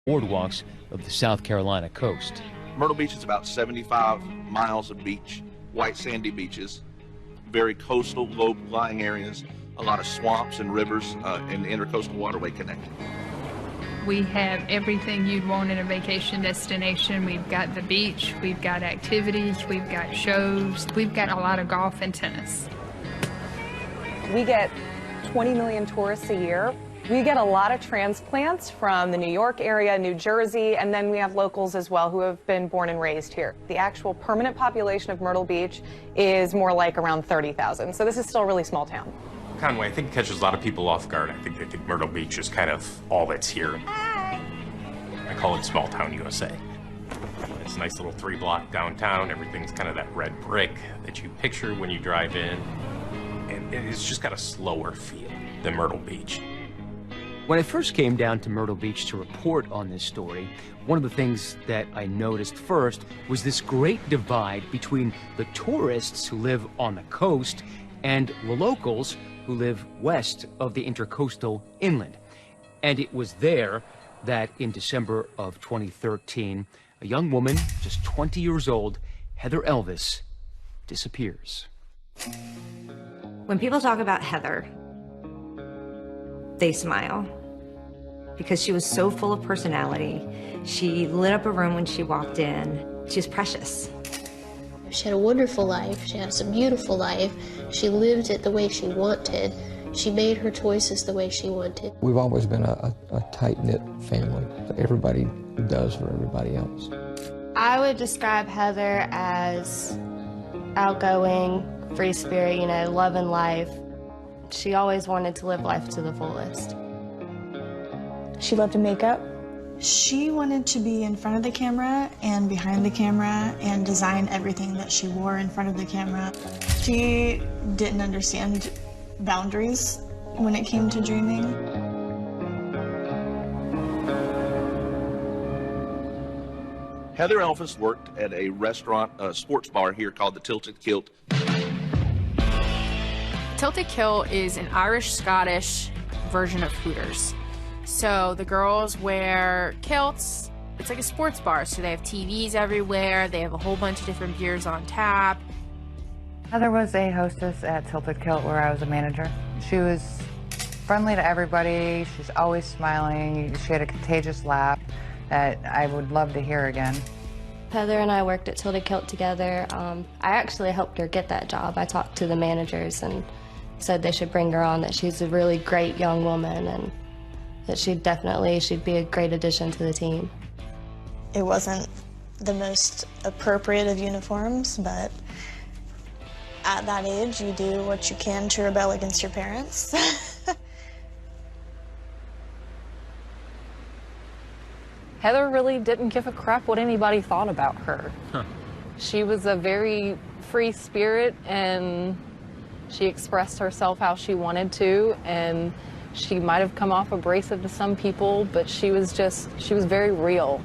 boardwalks of the South Carolina coast. Myrtle Beach is about 75 miles of beach, white sandy beaches, very coastal, low-lying areas, a lot of swamps and rivers and the intercoastal waterway connected. We have everything you'd want in a vacation destination. We've got the beach, we've got activities, we've got shows, we've got a lot of golf and tennis. We get 20 million tourists a year. We get a lot of transplants from the New York area, New Jersey, and then we have locals as well who have been born and raised here. The actual permanent population of Myrtle Beach is more like around 30,000, so this is still a really small town. Conway, I think it catches a lot of people off guard. I think they think Myrtle Beach is kind of all that's here. I call it small town USA. It's a nice little 3-block downtown. Everything's kind of that red brick that you picture when you drive in. And it's just got a slower feel than Myrtle Beach. When I first came down to Myrtle Beach to report on this story, one of the things that I noticed first was this great divide between the tourists who live on the coast and the locals who live west of the intercoastal inland. And it was there that in December of 2013, a young woman, just 20 years old, Heather Elvis, disappears. When people talk about Heather, they smile because she was so full of personality. She lit up a room when she walked in. She was precious. She had a wonderful life. She had a beautiful life. She lived it the way she wanted. She made her choices the way she wanted. We've always been a tight-knit family. Everybody does for everybody else. I would describe Heather as outgoing, free spirit, you know, loving life. She always wanted to live life to the fullest. She loved to make up. She wanted to be in front of the camera and behind the camera and design everything that she wore in front of the camera. She didn't understand boundaries when it came to dreaming. Heather Elvis worked at a restaurant, sports bar here called the Tilted Kilt. Tilted Kilt is an Irish-Scottish version of Hooters. So the girls wear kilts. It's like a sports bar, so they have TVs everywhere. They have a whole bunch of different beers on tap. Heather was a hostess at Tilted Kilt where I was a manager. She was friendly to everybody. She's always smiling. She had a contagious laugh that I would love to hear again. Heather and I worked at Tilted Kilt together. I actually helped her get that job. I talked to the managers and said they should bring her on, that she's a really great young woman and that she'd be a great addition to the team. It wasn't the most appropriate of uniforms, but at that age, you do what you can to rebel against your parents. Heather really didn't give a crap what anybody thought about her. Huh. She was a very free spirit, and she expressed herself how she wanted to, and she might have come off abrasive to some people, but she was very real.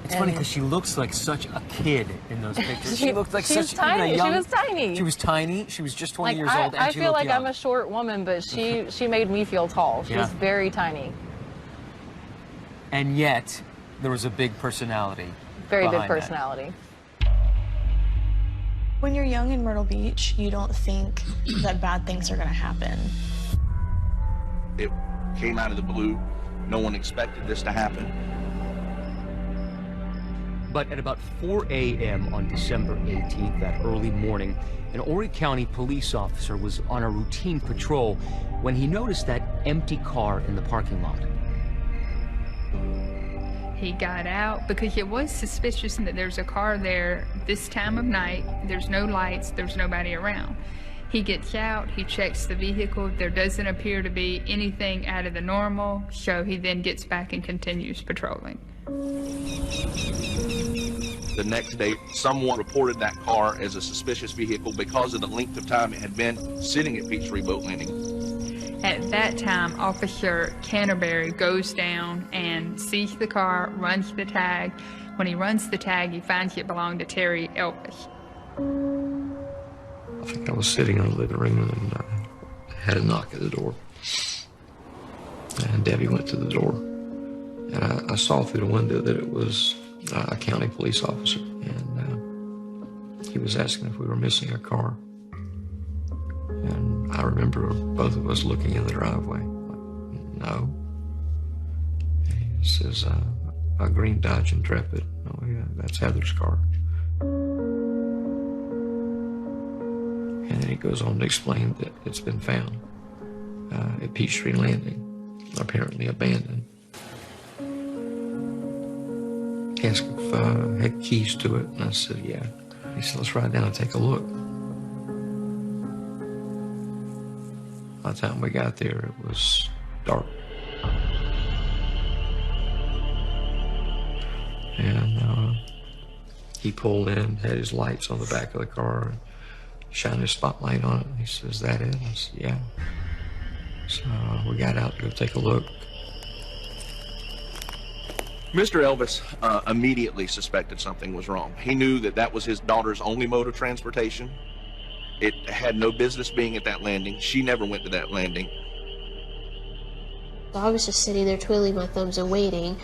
It's funny because she looks like such a kid in those pictures. She looked like such tiny. a young... She was tiny. She was tiny. She was just 20 years old, and I she feel looked like young. I'm a short woman, but she made me feel tall. She was very tiny. And yet, there was a big personality. Very big personality. When you're young in Myrtle Beach, you don't think that bad things are going to happen. It came out of the blue. No one expected this to happen. But at about 4 a.m. on December 18th, that early morning, an Horry County police officer was on a routine patrol when he noticed that empty car in the parking lot. He got out because it was suspicious that there's a car there this time of night. There's no lights, there's nobody around. He gets out, he checks the vehicle. There doesn't appear to be anything out of the normal, so he then gets back and continues patrolling. The next day, someone reported that car as a suspicious vehicle because of the length of time it had been sitting at Peachtree Boat Landing. At that time, Officer Canterbury goes down and sees the car, runs the tag. When he runs the tag, he finds it belonged to Terry Elvis. I think I was sitting in the living room and had a knock at the door. And Debbie went to the door. And I saw through the window that it was a county police officer, and he was asking if we were missing a car. And I remember both of us looking in the driveway. Like, no. And he says, a green Dodge Intrepid. Oh yeah, that's Heather's car. And then he goes on to explain that it's been found at Peachtree Landing, apparently abandoned. He asked if I had keys to it, and I said, yeah. He said, let's ride down and take a look. By the time we got there, it was dark. And he pulled in, had his lights on the back of the car, and shined his spotlight on it. He says, that it? I said, yeah. So we got out to go take a look. Mr. Elvis immediately suspected something was wrong. He knew that that was his daughter's only mode of transportation. It had no business being at that landing. She never went to that landing. I was just sitting there twiddling my thumbs and waiting,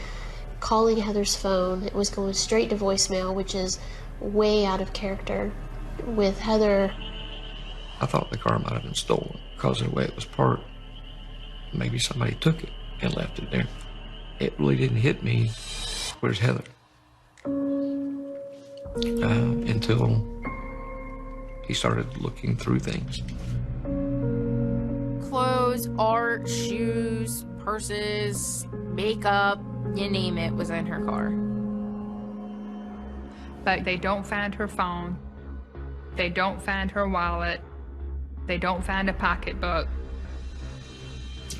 calling Heather's phone. It was going straight to voicemail, which is way out of character with Heather. I thought the car might have been stolen because of the way it was parked. Maybe somebody took it and left it there. It really didn't hit me, where's Heather? Until he started looking through things. Clothes, art, shoes, purses, makeup, you name it, was in her car. But they don't find her phone. They don't find her wallet. They don't find a pocketbook.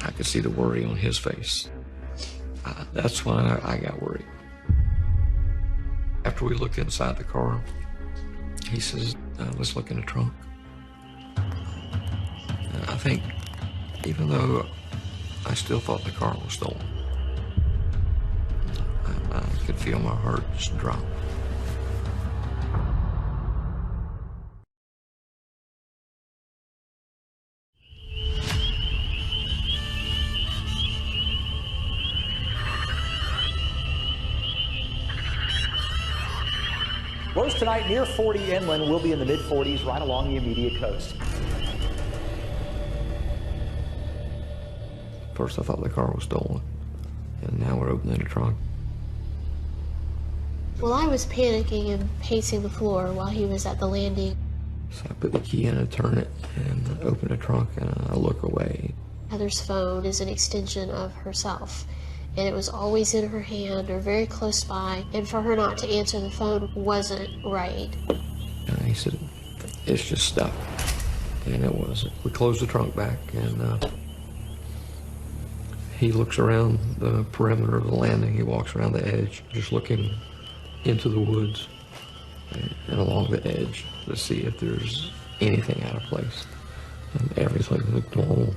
I could see the worry on his face. That's when I got worried. After we looked inside the car, he says, let's look in the trunk. And I think, even though I still thought the car was stolen, I could feel my heart just drop. Lows tonight near 40 inland. Will be in the mid-40s right along the immediate coast. First I thought the car was stolen, and now we're opening the trunk. Well, I was panicking and pacing the floor while he was at the landing. So I put the key in and turn it and open the trunk, and I look away. Heather's phone is an extension of herself, and it was always in her hand or very close by, and for her not to answer the phone wasn't right. And he said, it's just stuck, and it wasn't. We closed the trunk back, and he looks around the perimeter of the landing. He walks around the edge, just looking into the woods and along the edge to see if there's anything out of place. And everything looked normal.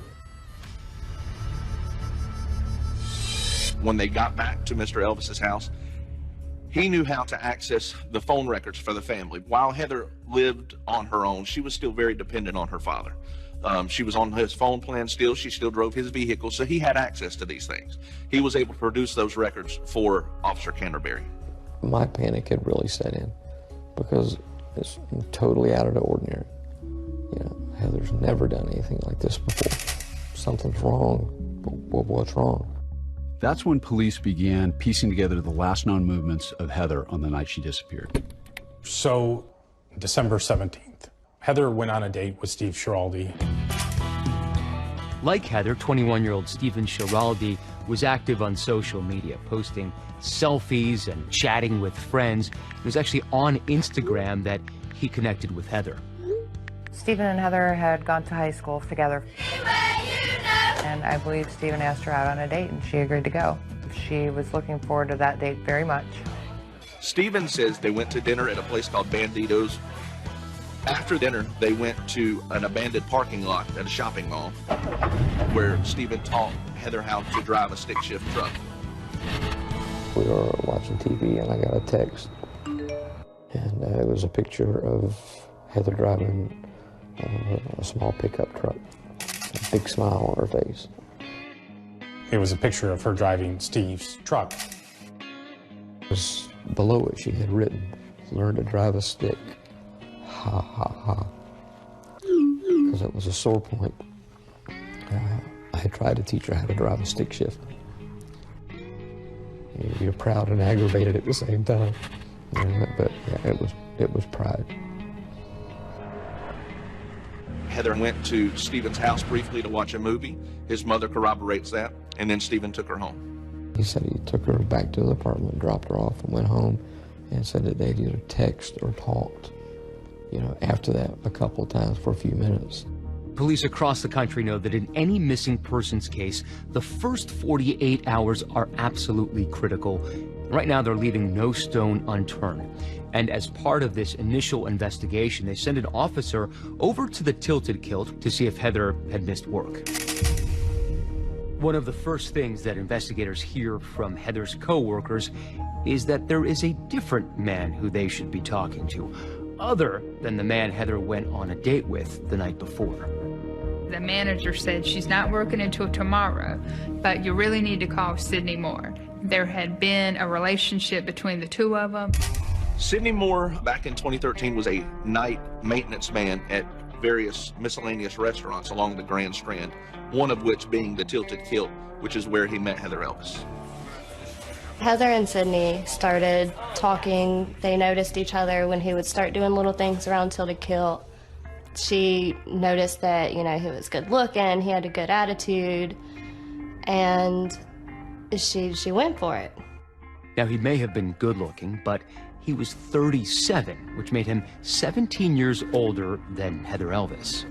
When they got back to Mr. Elvis's house, he knew how to access the phone records for the family. While Heather lived on her own, she was still very dependent on her father. She was on his phone plan still. She still drove his vehicle, so he had access to these things. He was able to produce those records for Officer Canterbury. My panic had really set in because it's totally out of the ordinary. You know, Heather's never done anything like this before. Something's wrong, but what's wrong? That's when police began piecing together the last known movements of Heather on the night she disappeared. So, December 17th, Heather went on a date with Steve Schiraldi. Like Heather, 21-year-old Stephen Schiraldi was active on social media, posting selfies and chatting with friends. It was actually on Instagram that he connected with Heather. Stephen and Heather had gone to high school together. And I believe Stephen asked her out on a date, and she agreed to go. She was looking forward to that date very much. Stephen says they went to dinner at a place called Bandito's. After dinner, they went to an abandoned parking lot at a shopping mall where Stephen taught Heather how to drive a stick shift truck. We were watching TV, and I got a text, and it was a picture of Heather driving a small pickup truck, a big smile on her face. It was a picture of her driving Steve's truck. It was below it she had written, "Learn to drive a stick. Ha ha ha." Because it was a sore point. I had tried to teach her how to drive a stick shift. You're proud and aggravated at the same time. But yeah, it was pride. Heather went to Stephen's house briefly to watch a movie. His mother corroborates that, and then Stephen took her home. He said he took her back to the apartment, dropped her off, and went home, and said that they'd either text or talked, after that a couple of times for a few minutes. Police across the country know that in any missing persons case, the first 48 hours are absolutely critical. Right now, they're leaving no stone unturned. And as part of this initial investigation, they send an officer over to the Tilted Kilt to see if Heather had missed work. One of the first things that investigators hear from Heather's co-workers is that there is a different man who they should be talking to, other than the man Heather went on a date with the night before. The manager said she's not working until tomorrow, but you really need to call Sydney Moore. There had been a relationship between the two of them. Sydney Moore, back in 2013, was a night maintenance man at various miscellaneous restaurants along the Grand Strand, one of which being the Tilted Kilt, which is where he met Heather Elvis. Heather and Sydney started talking. They noticed each other when he would start doing little things around Tilted Kilt. She noticed that, he was good looking, he had a good attitude, and she went for it. Now, he may have been good looking, but he was 37, which made him 17 years older than Heather Elvis.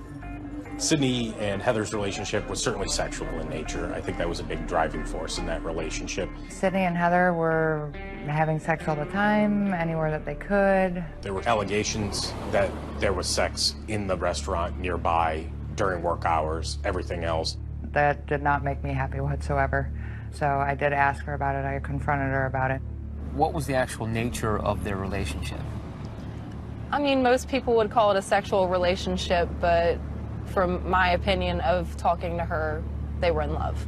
Sydney and Heather's relationship was certainly sexual in nature. I think that was a big driving force in that relationship. Sydney and Heather were having sex all the time, anywhere that they could. There were allegations that there was sex in the restaurant nearby during work hours, everything else. That did not make me happy whatsoever. So I did ask her about it. I confronted her about it. What was the actual nature of their relationship? I mean, most people would call it a sexual relationship, but from my opinion of talking to her, they were in love.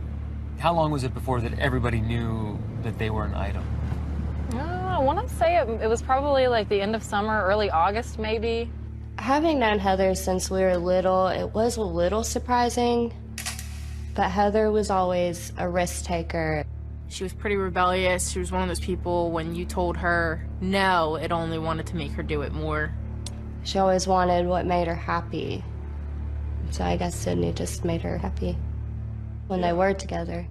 How long was it before that everybody knew that they were an item? I want to say it was probably like the end of summer, early August maybe. Having known Heather since we were little, it was a little surprising, but Heather was always a risk taker. She was pretty rebellious. She was one of those people, when you told her no, it only wanted to make her do it more. She always wanted what made her happy. So I guess Sydney just made her happy when they were together.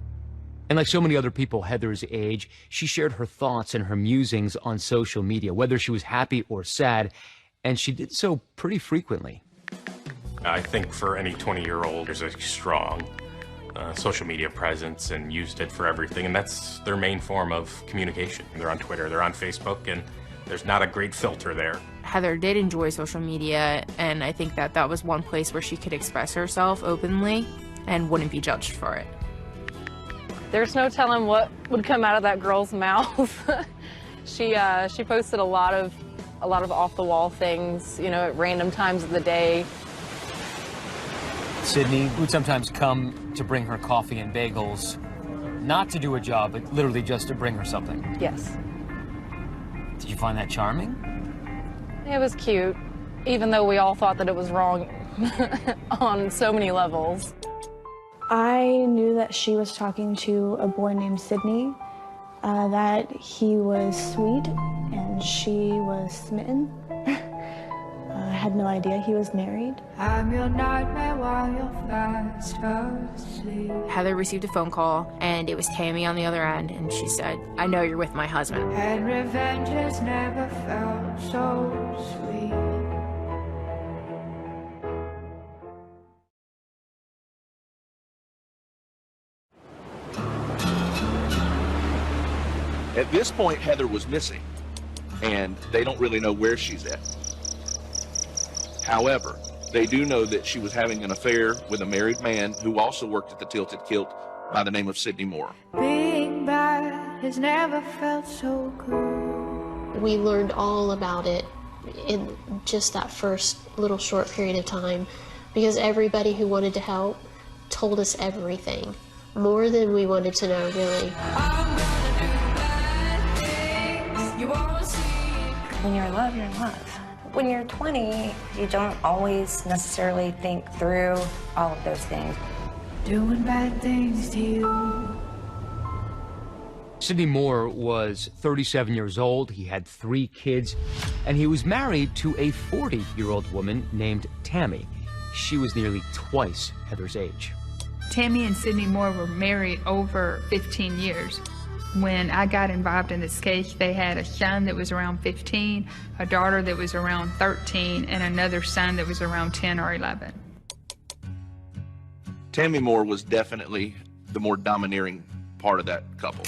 And like so many other people Heather's age, she shared her thoughts and her musings on social media, whether she was happy or sad, and she did so pretty frequently. I think for any 20-year-old, there's a strong social media presence and used it for everything, and that's their main form of communication. They're on Twitter, they're on Facebook, and there's not a great filter there. Heather did enjoy social media, and I think that was one place where she could express herself openly and wouldn't be judged for it. There's no telling what would come out of that girl's mouth. She posted a lot of off-the-wall things, at random times of the day. Sydney would sometimes come to bring her coffee and bagels, not to do a job, but literally just to bring her something. Yes. Did you find that charming? It was cute, even though we all thought that it was wrong on so many levels. I knew that she was talking to a boy named Sydney, that he was sweet and she was smitten. I had no idea he was married. I'm your nightmare while you're fast asleep. Heather received a phone call, and it was Tammy on the other end, and she said, "I know you're with my husband." And revenge has never felt so sweet. At this point, Heather was missing, and they don't really know where she's at. However, they do know that she was having an affair with a married man who also worked at the Tilted Kilt by the name of Sydney Moore. Being bad has never felt so good. We learned all about it in just that first little short period of time, because everybody who wanted to help told us everything. more than we wanted to know, really. When you're in love, you're in love. When you're 20, you don't always necessarily think through all of those things. Doing bad things to you. Sidney Moore was 37 years old, he had 3 kids, and he was married to a 40-year-old woman named Tammy. She was nearly twice Heather's age. Tammy and Sidney Moore were married over 15 years. When I got involved in this case, they had a son that was around 15, a daughter that was around 13, and another son that was around 10 or 11. Tammy Moore was definitely the more domineering part of that couple.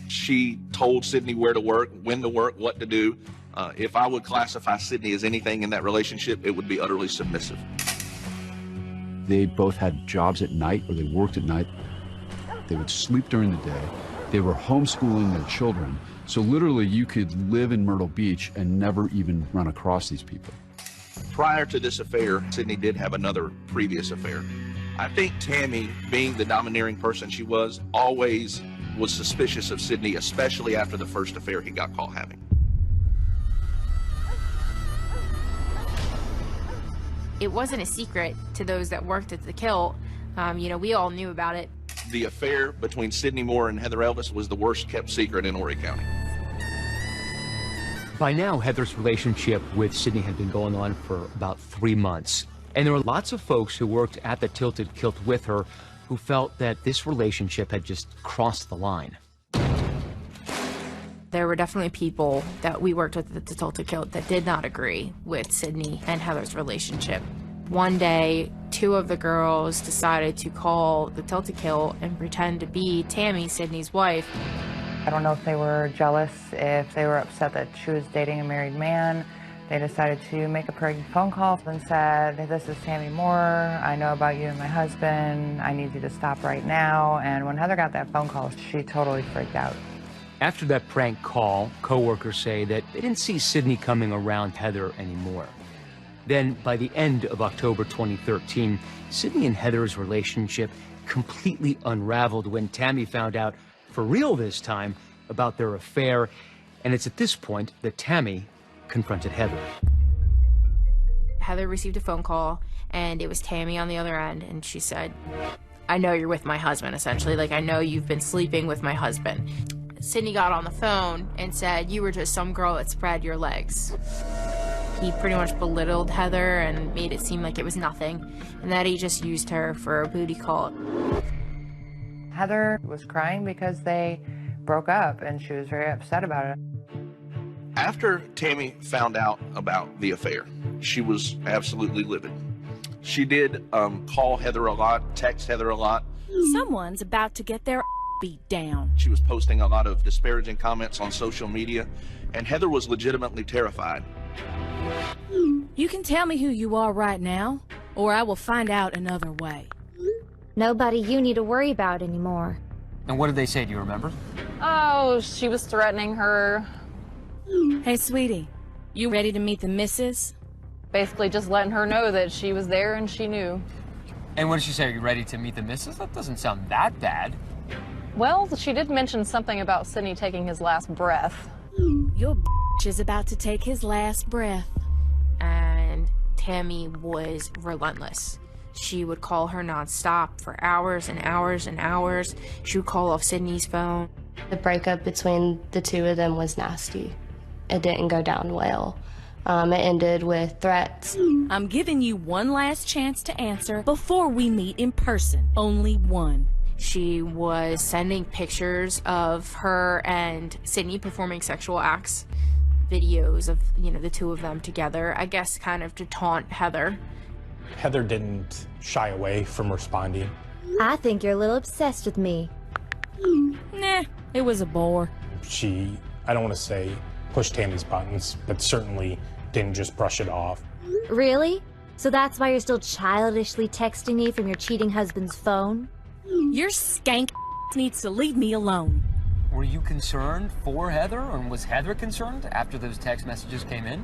She told Sidney where to work, when to work, what to do. If I would classify Sidney as anything in that relationship, it would be utterly submissive. They both had jobs at night, or they worked at night. They would sleep during the day. They were homeschooling their children. So literally you could live in Myrtle Beach and never even run across these people. Prior to this affair, Sidney did have another previous affair. I think Tammy, being the domineering person she was, always was suspicious of Sidney, especially after the first affair he got caught having. It wasn't a secret to those that worked at the kilt. You know, we all knew about it. The affair between Sidney Moore and Heather Elvis was the worst kept secret in Horry County. By now, Heather's relationship with Sidney had been going on for about 3 months. And there were lots of folks who worked at the Tilted Kilt with her who felt that this relationship had just crossed the line. There were definitely people that we worked with at the Tilted Kilt that did not agree with Sidney and Heather's relationship. One day, 2 of the girls decided to call the Tilted Kilt and pretend to be Tammy, Sidney's wife. I don't know if they were jealous, if they were upset that she was dating a married man. They decided to make a prank phone call and said, "This is Tammy Moore. I know about you and my husband. I need you to stop right now." And when Heather got that phone call, she totally freaked out. After that prank call, co-workers say that they didn't see Sidney coming around Heather anymore. Then, by the end of October 2013, Sidney and Heather's relationship completely unraveled when Tammy found out, for real this time, about their affair. And it's at this point that Tammy confronted Heather. Heather received a phone call, and it was Tammy on the other end, and she said, "I know you're with my husband," essentially. Like, "I know you've been sleeping with my husband." Sidney got on the phone and said, "You were just some girl that spread your legs." He pretty much belittled Heather and made it seem like it was nothing, and that he just used her for a booty call. Heather was crying because they broke up, and she was very upset about it. After Tammy found out about the affair, she was absolutely livid. She did call Heather a lot, text Heather a lot. Someone's about to get their beat down. She was posting a lot of disparaging comments on social media, and Heather was legitimately terrified. You can tell me who you are right now, or I will find out another way. Nobody you need to worry about anymore. And what did they say? Do you remember? Oh, she was threatening her. Hey, sweetie, you ready to meet the missus? Basically just letting her know that she was there and she knew. And what did she say? Are you ready to meet the missus? That doesn't sound that bad. Well, she did mention something about Sidney taking his last breath. Your is about to take his last breath. And Tammy was relentless. She would call her nonstop for hours and hours and hours. She would call off Sidney's phone. The breakup between the 2 of them was nasty. It didn't go down well. It ended with threats. I'm giving you one last chance to answer before we meet in person. Only one. She was sending pictures of her and Sidney performing sexual acts, videos of, you know, the 2 of them together, I guess kind of to taunt Heather. Heather didn't shy away from responding. I think you're a little obsessed with me. Nah, it was a bore. She, I don't want to say pushed Tammy's buttons, but certainly didn't just brush it off. Really? So that's why you're still childishly texting me from your cheating husband's phone? Your skank needs to leave me alone. Were you concerned for Heather, or was Heather concerned after those text messages came in?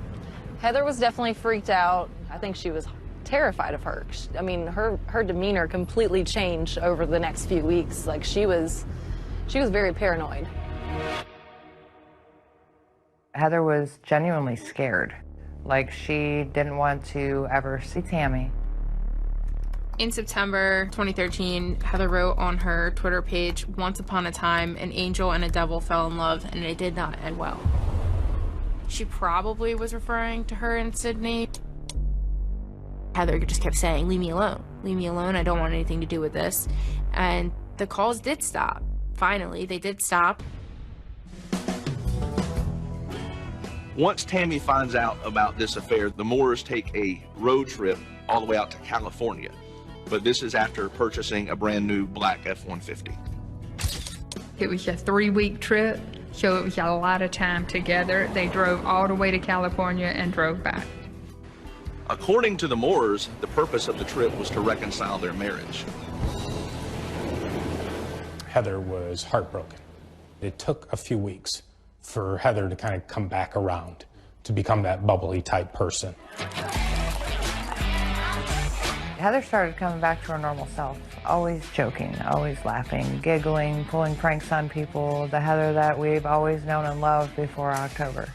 Heather was definitely freaked out. I think she was terrified of her. I mean, her demeanor completely changed over the next few weeks. Like, she was very paranoid. Heather was genuinely scared. Like, she didn't want to ever see Tammy. In September 2013, Heather wrote on her Twitter page, "Once upon a time, an angel and a devil fell in love, and it did not end well." She probably was referring to her and Sydney. Heather just kept saying, "Leave me alone. Leave me alone. I don't want anything to do with this." And the calls did stop. Finally, they did stop. Once Tammy finds out about this affair, the Moores take a road trip all the way out to California. But this is after purchasing a brand new black F-150. It was a 3-week trip, so it was a lot of time together. They drove all the way to California and drove back. According to the Moores, the purpose of the trip was to reconcile their marriage. Heather was heartbroken. It took a few weeks for Heather to kind of come back around, to become that bubbly type person. Heather started coming back to her normal self, always joking, always laughing, giggling, pulling pranks on people, the Heather that we've always known and loved before October.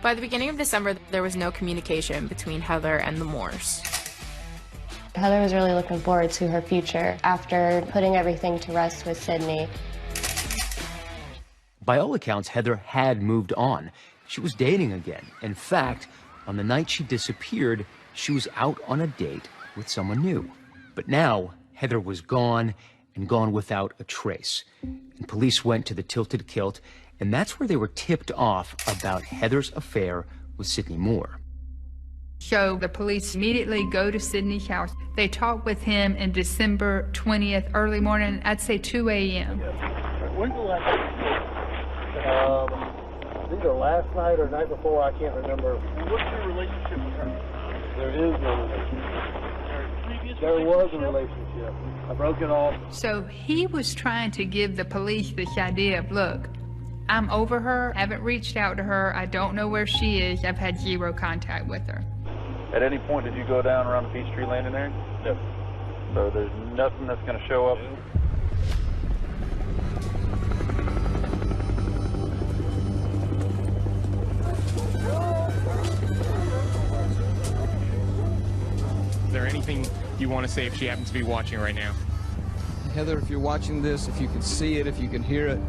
By the beginning of December, there was no communication between Heather and the Moores. Heather was really looking forward to her future after putting everything to rest with Sydney. By all accounts, Heather had moved on. She was dating again. In fact, on the night she disappeared, she was out on a date with someone new. But now, Heather was gone, and gone without a trace. And police went to the Tilted Kilt, and that's where they were tipped off about Heather's affair with Sydney Moore. So the police immediately go to Sydney's house. They talk with him in December 20th, early morning, I'd say 2 a.m. When's the last either last night or night before, I can't remember. What's your relationship with her? There is no relationship. There was a relationship. I broke it off. So he was trying to give the police this idea of, look, I'm over her, haven't reached out to her, I don't know where she is, I've had zero contact with her. At any point, did you go down around the Peachtree Landing area? No. So there's nothing that's going to show up? Is there anything you want to say if she happens to be watching right now? Heather, if you're watching this, if you can see it, if you can hear it,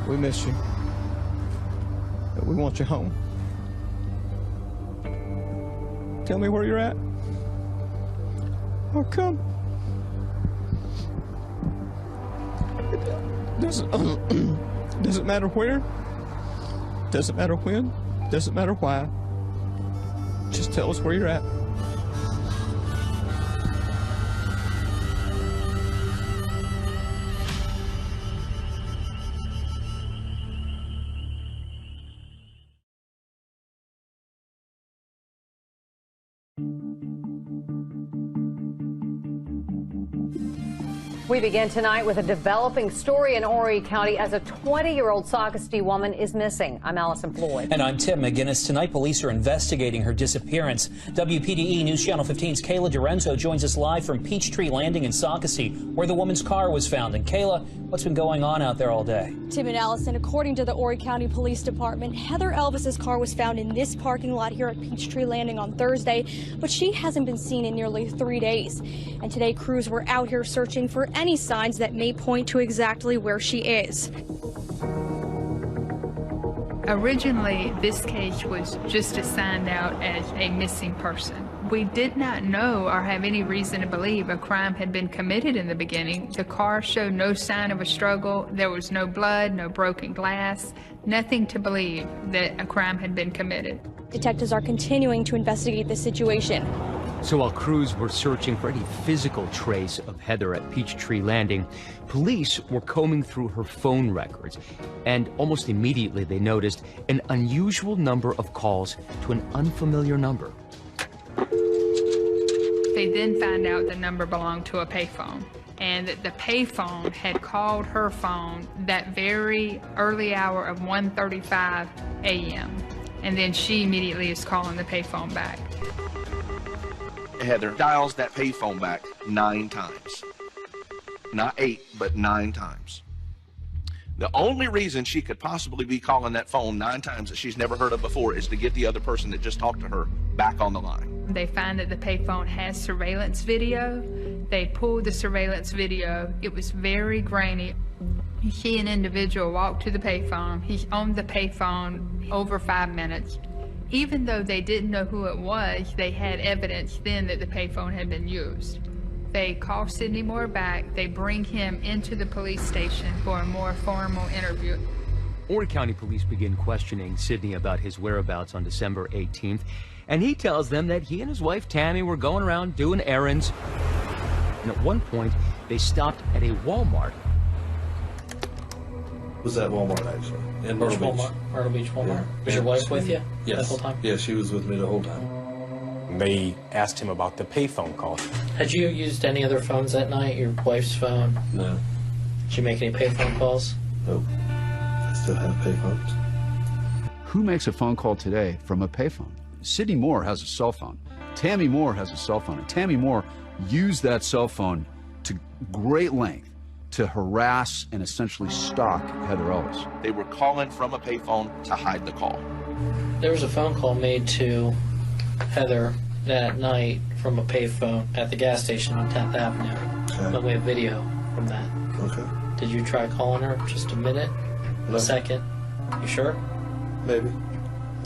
we miss you. We want you home. Tell me where you're at. I'll come. Doesn't matter where. Doesn't matter when. Doesn't matter why. Just tell us where you're at. We begin tonight with a developing story in Horry County as a 20-year-old Socastee woman is missing. I'm Allison Floyd. And I'm Tim McGinnis. Tonight, police are investigating her disappearance. WPDE News Channel 15's Kayla DiRenzo joins us live from Peachtree Landing in Socastee, where the woman's car was found. And Kayla, what's been going on out there all day? Tim and Allison, according to the Horry County Police Department, Heather Elvis's car was found in this parking lot here at Peachtree Landing on Thursday, but she hasn't been seen in nearly 3 days. And today, crews were out here searching for any signs that may point to exactly where she is. Originally, this case was just assigned out as a missing person. We did not know or have any reason to believe a crime had been committed in the beginning. The car showed no sign of a struggle. There was no blood, no broken glass, nothing to believe that a crime had been committed. Detectives are continuing to investigate the situation. So while crews were searching for any physical trace of Heather at Peachtree Landing, police were combing through her phone records, and almost immediately they noticed an unusual number of calls to an unfamiliar number. They then found out the number belonged to a payphone, and that the payphone had called her phone that very early hour of 1:35 a.m. And then she immediately is calling the payphone back. Heather dials that payphone back 9 times. Not 8, but 9 times. The only reason she could possibly be calling that phone 9 times that she's never heard of before is to get the other person that just talked to her back on the line. They find that the payphone has surveillance video. They pulled the surveillance video. It was very grainy. You see an individual walk to the payphone. He's on the payphone over 5 minutes. Even though they didn't know who it was, they had evidence then that the payphone had been used. They call Sidney Moore back. They bring him into the police station for a more formal interview. Horry County Police begin questioning Sidney about his whereabouts on December 18th, and he tells them that he and his wife Tammy were going around doing errands. And at one point, they stopped at a Walmart. Was that Walmart, actually? In Myrtle Beach. Walmart, Myrtle Beach Walmart. Yeah. Was your wife with you Yes. the whole time? Yeah, she was with me the whole time. They asked him about the payphone call. Had you used any other phones that night? Your wife's phone? No. Did you make any payphone calls? Nope. I still have payphones. Who makes a phone call today from a payphone? Sidney Moore has a cell phone. Tammy Moore has a cell phone. And Tammy Moore used that cell phone to great length to harass and essentially stalk Heather Elvis. They were calling from a payphone to hide the call. There was a phone call made to Heather that night from a payphone at the gas station on 10th Avenue. Okay. But we have video from that. Okay. Did you try calling her just a minute? No. A second? You sure? Maybe.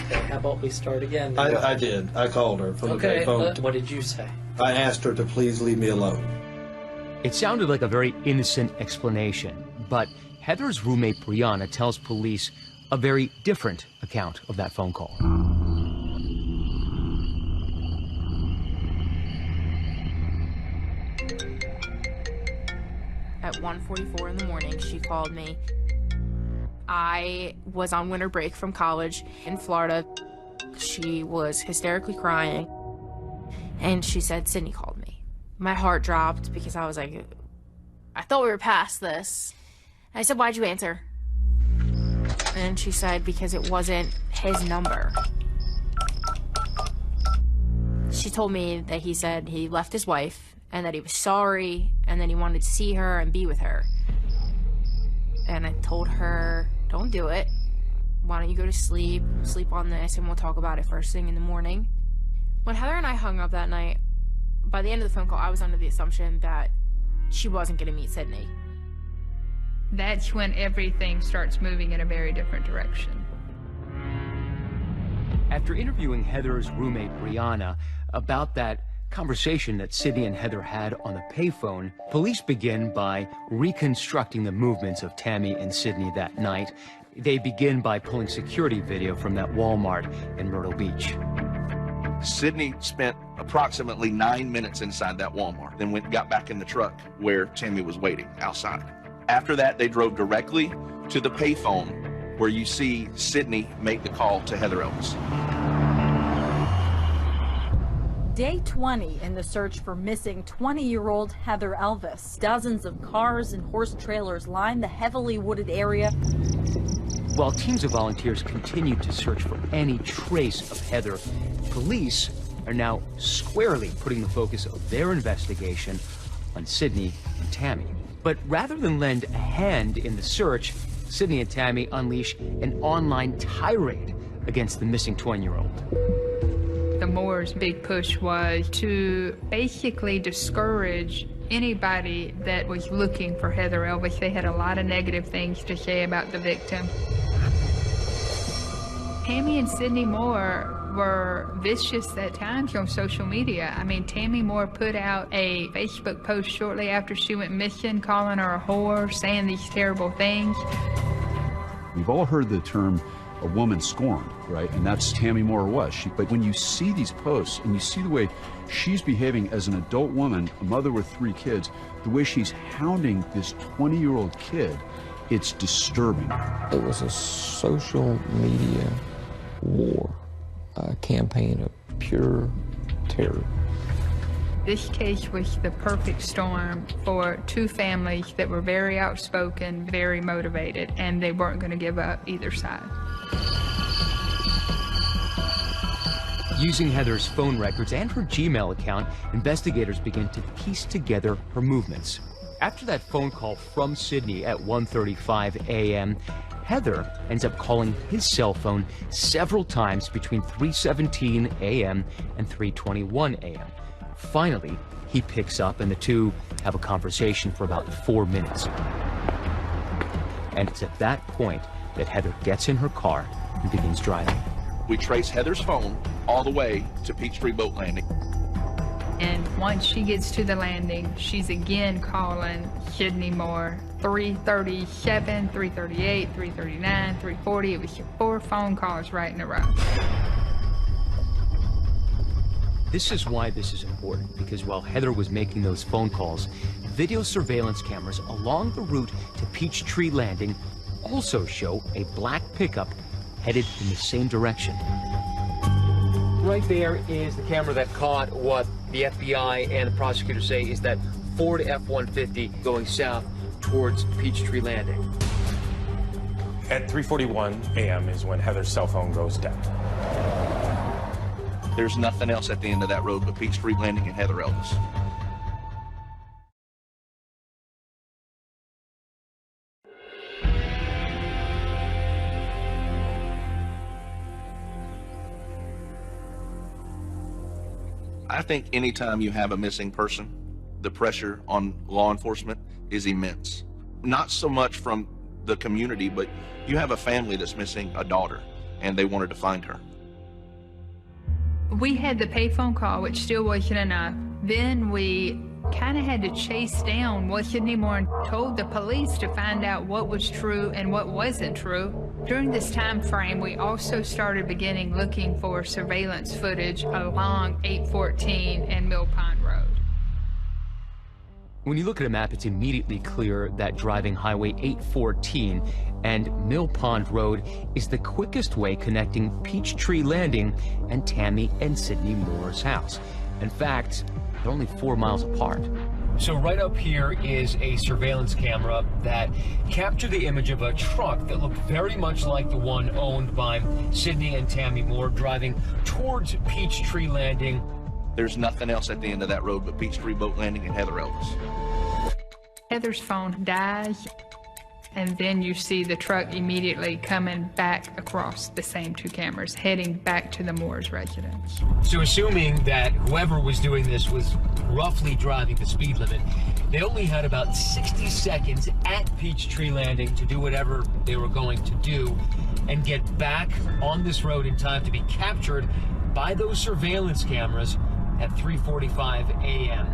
Okay, how about we start again? I did. I called her from the payphone. What did you say? I asked her to please leave me alone. It sounded like a very innocent explanation, but Heather's roommate Brianna tells police a very different account of that phone call. At 1:44 in the morning, she called me. I was on winter break from college in Florida. She was hysterically crying, and she said, Sidney called me. My heart dropped because I was like, I thought we were past this. I said, why'd you answer? And she said, because it wasn't his number. She told me that he said he left his wife and that he was sorry and that he wanted to see her and be with her. And I told her, don't do it. Why don't you go to sleep on this, and we'll talk about it first thing in the morning. When Heather and I hung up that night, by the end of the phone call, I was under the assumption that she wasn't going to meet Sidney. That's when everything starts moving in a very different direction. After interviewing Heather's roommate Brianna about that conversation that Sidney and Heather had on the payphone, police begin by reconstructing the movements of Tammy and Sidney that night. They begin by pulling security video from that Walmart in Myrtle Beach. Sidney spent approximately 9 minutes inside that Walmart, then got back in the truck where Tammy was waiting outside. After that, they drove directly to the payphone where you see Sidney make the call to Heather Elvis. Day 20 in the search for missing 20-year-old Heather Elvis. Dozens of cars and horse trailers line the heavily wooded area. While teams of volunteers continue to search for any trace of Heather, police are now squarely putting the focus of their investigation on Sidney and Tammy. But rather than lend a hand in the search, Sidney and Tammy unleash an online tirade against the missing 20-year-old. The Moore's big push was to basically discourage anybody that was looking for Heather Elvis. They had a lot of negative things to say about the victim. Tammy and Sidney Moore were vicious at times on social media. I mean, Tammy Moore put out a Facebook post shortly after she went missing, calling her a whore, saying these terrible things. We've all heard the term a woman scorned, right? And that's Tammy Moore was. But when you see these posts and you see the way she's behaving as an adult woman, a mother with 3 kids, the way she's hounding this 20-year-old kid, it's disturbing. It was a social media war, a campaign of pure terror. This case was the perfect storm for 2 families that were very outspoken, very motivated, and they weren't going to give up either side. Using Heather's phone records and her Gmail account, investigators begin to piece together her movements. After that phone call from Sydney at 1:35 a.m., Heather ends up calling his cell phone several times between 3:17 a.m. and 3:21 a.m. Finally, he picks up and the two have a conversation for about 4 minutes. And it's at that point that Heather gets in her car and begins driving. We trace Heather's phone all the way to Peachtree Boat Landing. And once she gets to the landing, she's again calling Sydney Moore. 3:37, 3:38, 3:39, 3:40. It was 4 phone calls right in a row. This is why this is important, because while Heather was making those phone calls, video surveillance cameras along the route to Peachtree Landing also show a black pickup headed in the same direction. Right there is the camera that caught what the FBI and the prosecutors say is that Ford F-150 going south towards Peachtree Landing. At 3:41 a.m. is when Heather's cell phone goes dead. There's nothing else at the end of that road but Peachtree Landing and Heather Elvis. I think anytime you have a missing person, the pressure on law enforcement is immense. Not so much from the community, but you have a family that's missing a daughter, and they wanted to find her. We had the payphone call, which still wasn't enough. Then we kind of had to chase down what Sydney Moore told the police to find out what was true and what wasn't true. During this time frame, we also started beginning looking for surveillance footage along 814 and Mill Pond Road. When you look at a map, it's immediately clear that driving Highway 814 and Mill Pond Road is the quickest way connecting Peachtree Landing and Tammy and Sydney Moore's house. In fact, they're only 4 miles apart. So right up here is a surveillance camera that captured the image of a truck that looked very much like the one owned by Sydney and Tammy Moore driving towards Peachtree Landing. There's nothing else at the end of that road but Peachtree Boat Landing and Heather Elvis. Heather's phone dies, and then you see the truck immediately coming back across the same 2 cameras, heading back to the Moore's residence. So assuming that whoever was doing this was roughly driving the speed limit, they only had about 60 seconds at Peachtree Landing to do whatever they were going to do and get back on this road in time to be captured by those surveillance cameras at 3:45 a.m.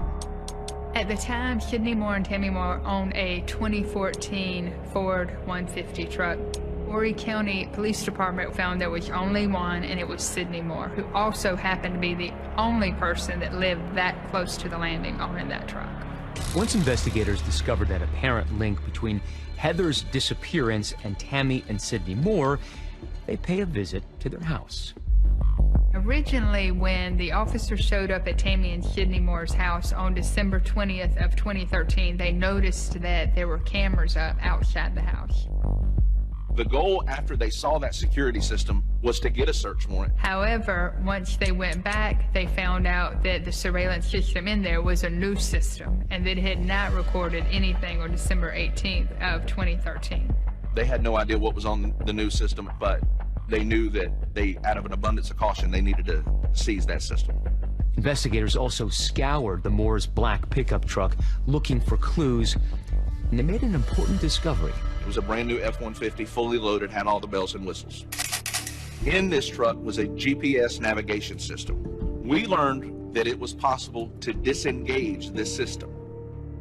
At the time, Sydney Moore and Tammy Moore owned a 2014 Ford 150 truck. Horry County Police Department found there was only one, and it was Sydney Moore, who also happened to be the only person that lived that close to the landing owning that truck. Once investigators discovered that apparent link between Heather's disappearance and Tammy and Sydney Moore, they pay a visit to their house. Originally, when the officers showed up at Tammy and Sydney Moore's house on December 20th of 2013, they noticed that there were cameras up outside the house. The goal after they saw that security system was to get a search warrant. However, once they went back, they found out that the surveillance system in there was a new system and that it had not recorded anything on December 18th of 2013. They had no idea what was on the new system, but they knew that out of an abundance of caution, they needed to seize that system. Investigators also scoured the Moore's black pickup truck looking for clues, and they made an important discovery. It was a brand new F-150, fully loaded, had all the bells and whistles. In this truck was a GPS navigation system. We learned that it was possible to disengage this system,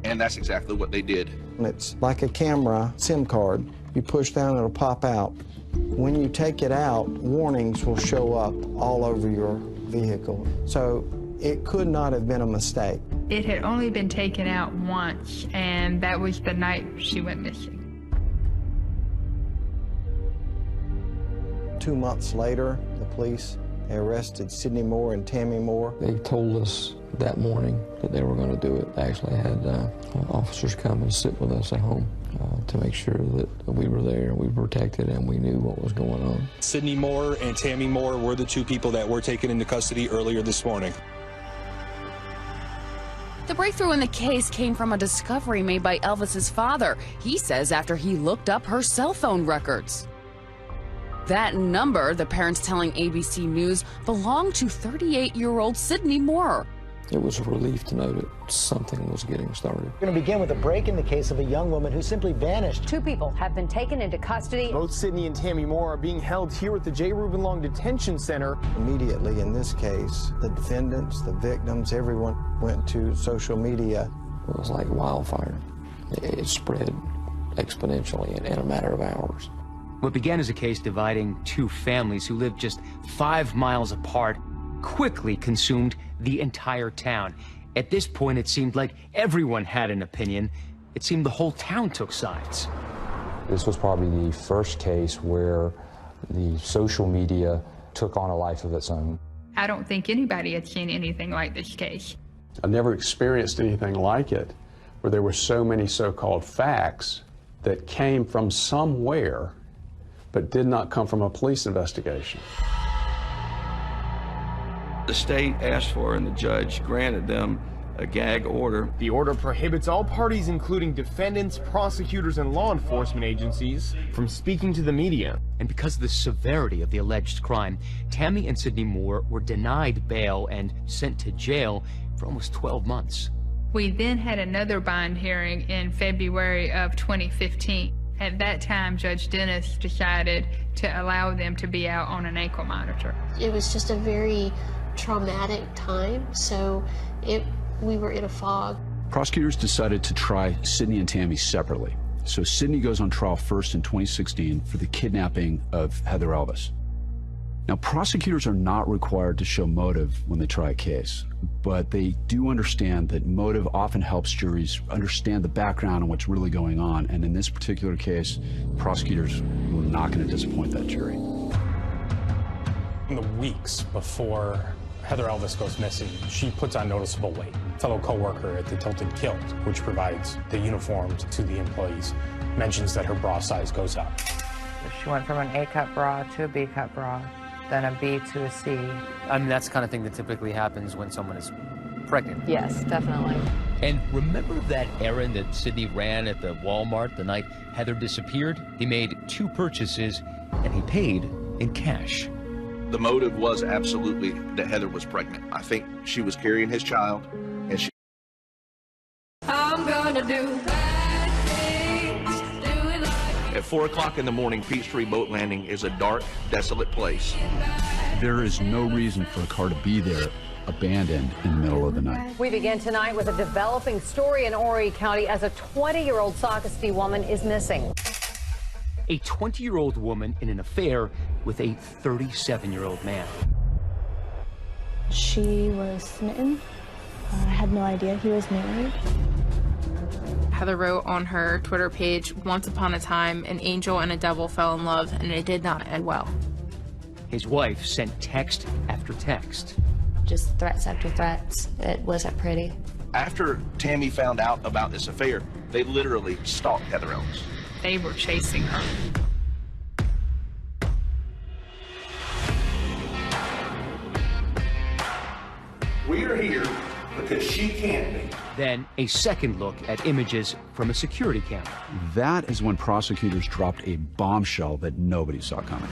and that's exactly what they did. It's like a camera SIM card. You push down, it'll pop out. When you take it out, warnings will show up all over your vehicle. So it could not have been a mistake. It had only been taken out once, and that was the night she went missing. 2 months later, the police, they arrested Sydney Moore and Tammy Moore. They told us that morning that they were going to do it. They actually had officers come and sit with us at home to make sure that we were there and we were protected and we knew what was going on. Sydney Moore and Tammy Moore were the two people that were taken into custody earlier this morning. The breakthrough in the case came from a discovery made by Elvis's father. He says after he looked up her cell phone records. That number, the parents telling ABC News, belonged to 38-year-old Sydney Moore. It was a relief to know that something was getting started. We're going to begin with a break in the case of a young woman who simply vanished. 2 people have been taken into custody. Both Sydney and Tammy Moore are being held here at the J. Reuben Long Detention Center. Immediately in this case, the defendants, the victims, everyone went to social media. It was like wildfire. It spread exponentially in a matter of hours. What began as a case dividing two families who lived just 5 miles apart quickly consumed the entire town. At this point, it seemed like everyone had an opinion. It seemed the whole town took sides. This was probably the first case where the social media took on a life of its own. I don't think anybody had seen anything like this case. I've never experienced anything like it, where there were so many so-called facts that came from somewhere, but did not come from a police investigation. The state asked for and the judge granted them a gag order. The order prohibits all parties, including defendants, prosecutors, and law enforcement agencies, from speaking to the media. And because of the severity of the alleged crime, Tammy and Sydney Moore were denied bail and sent to jail for almost 12 months. We then had another bond hearing in February of 2015. At that time, Judge Dennis decided to allow them to be out on an ankle monitor. It was just a very traumatic time, so we were in a fog. Prosecutors decided to try Sydney and Tammy separately. So Sydney goes on trial first in 2016 for the kidnapping of Heather Elvis. Now, prosecutors are not required to show motive when they try a case, but they do understand that motive often helps juries understand the background and what's really going on. And in this particular case, prosecutors were not going to disappoint that jury. In the weeks before Heather Elvis goes missing, she puts on noticeable weight. A fellow co-worker at the Tilted Kilt, which provides the uniforms to the employees, mentions that her bra size goes up. She went from an A-cup bra to a B-cup bra, then a B to a C. I mean, that's the kind of thing that typically happens when someone is pregnant. Yes, definitely. And remember that errand that Sydney ran at the Walmart the night Heather disappeared? He made 2 purchases, and he paid in cash. The motive was absolutely that Heather was pregnant. I think she was carrying his child, and she... I'm gonna do bad things, do it like... At 4 o'clock in the morning, Peachtree Boat Landing is a dark, desolate place. There is no reason for a car to be there abandoned in the middle of the night. We begin tonight with a developing story in Horry County as a 20-year-old Sockasty woman is missing. A 20-year-old woman in an affair with a 37-year-old man. She was smitten. I had no idea he was married. Heather wrote on her Twitter page, "Once upon a time, an angel and a devil fell in love, and it did not end well." His wife sent text after text. Just threats after threats. It wasn't pretty. After Tammy found out about this affair, they literally stalked Heather Elvis. They were chasing her. We are here because she can't be. Then a second look at images from a security camera. That is when prosecutors dropped a bombshell that nobody saw coming.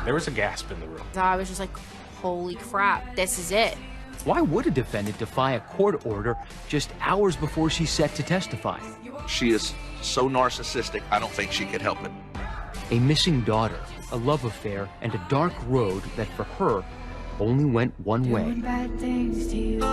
There was a gasp in the room. I was just like, holy crap, this is it. Why would a defendant defy a court order just hours before she's set to testify? She is so narcissistic, I don't think she could help it. A missing daughter, a love affair, and a dark road that for her only went one way. Doing bad things to you.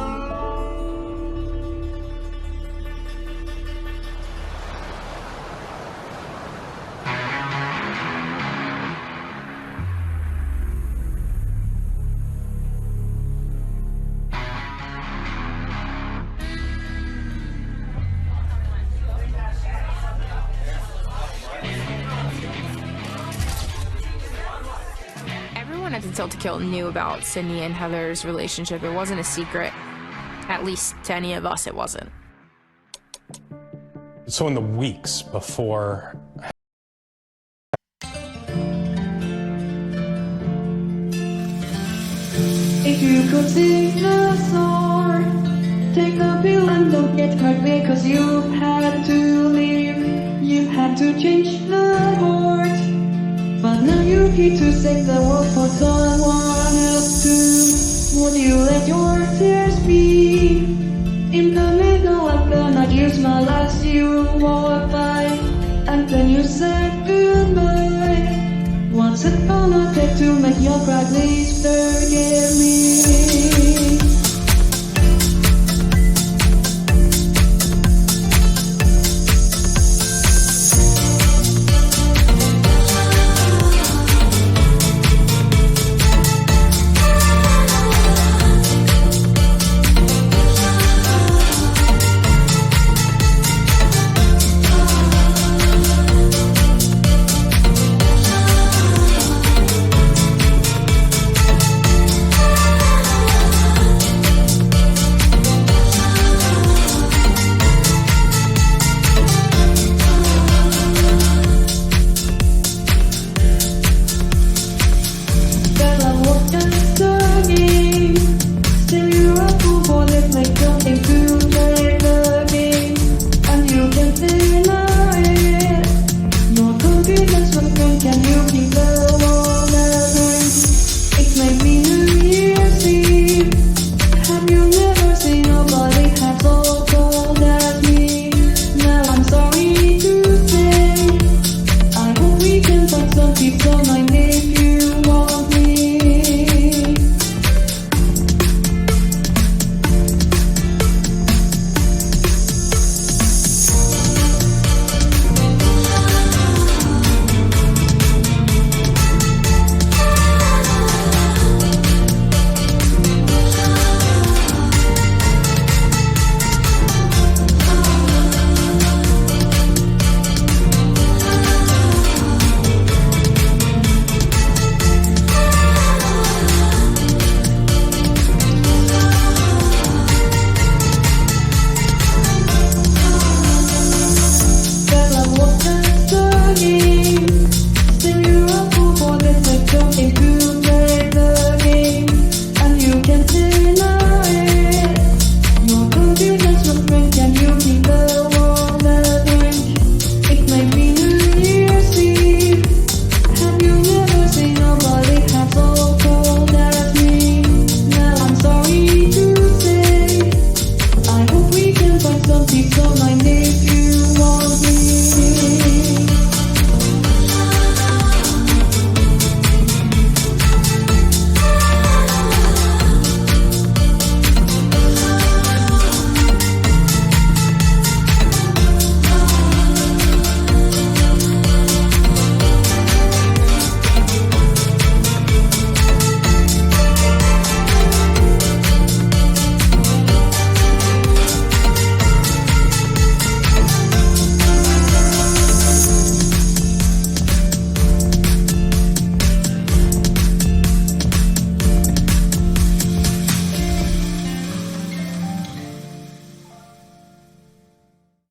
At the Tilted Kilt knew about Sydney and Heather's relationship. It wasn't a secret. At least to any of us, it wasn't. So in the weeks before If you could take the sword, take the pill and don't get hurt because you've had to leave. You've had to change the heart, but now you're here to save the world for someone else too. Would you let your tears be in the middle of the night? Use my last you walk by, and then you said goodbye. What's it gonna take to make your cry? Please forgive me.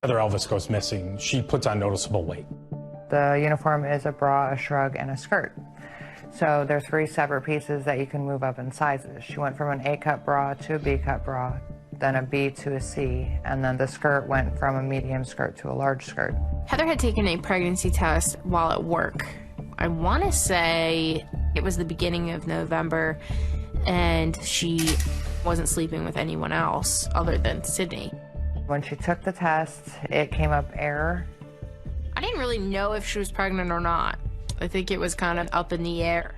Heather Elvis goes missing, she puts on noticeable weight. The uniform is a bra, a shrug, and a skirt. So there's 3 separate pieces that you can move up in sizes. She went from an A-cut bra to a B-cut bra, then a B to a C, and then the skirt went from a medium skirt to a large skirt. Heather had taken a pregnancy test while at work. I want to say it was the beginning of November, and she wasn't sleeping with anyone else other than Sydney. When she took the test, it came up error. I didn't really know if she was pregnant or not. I think it was kind of up in the air.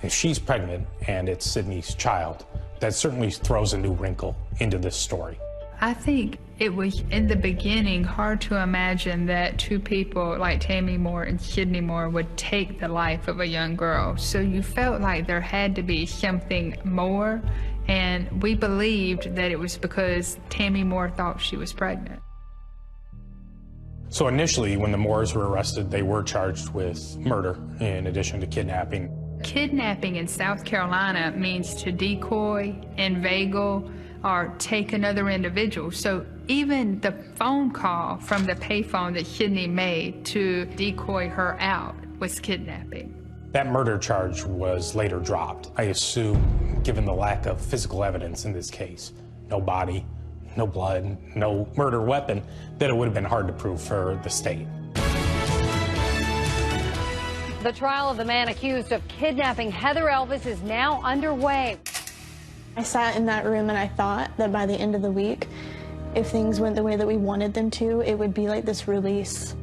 If she's pregnant and it's Sydney's child, that certainly throws a new wrinkle into this story. I think it was, in the beginning, hard to imagine that 2 people like Tammy Moore and Sydney Moore would take the life of a young girl. So you felt like there had to be something more, and we believed that it was because Tammy Moore thought she was pregnant. So initially, when the Moores were arrested, they were charged with murder in addition to kidnapping. Kidnapping in South Carolina means to decoy, inveigle, or take another individual. So Even the phone call from the payphone that Sydney made to decoy her out was kidnapping. That murder charge was later dropped. I assume, given the lack of physical evidence in this case, no body, no blood, no murder weapon, that it would have been hard to prove for the state. The trial of the man accused of kidnapping Heather Elvis is now underway. I sat in that room and I thought that by the end of the week, if things went the way that we wanted them to, it would be like this release.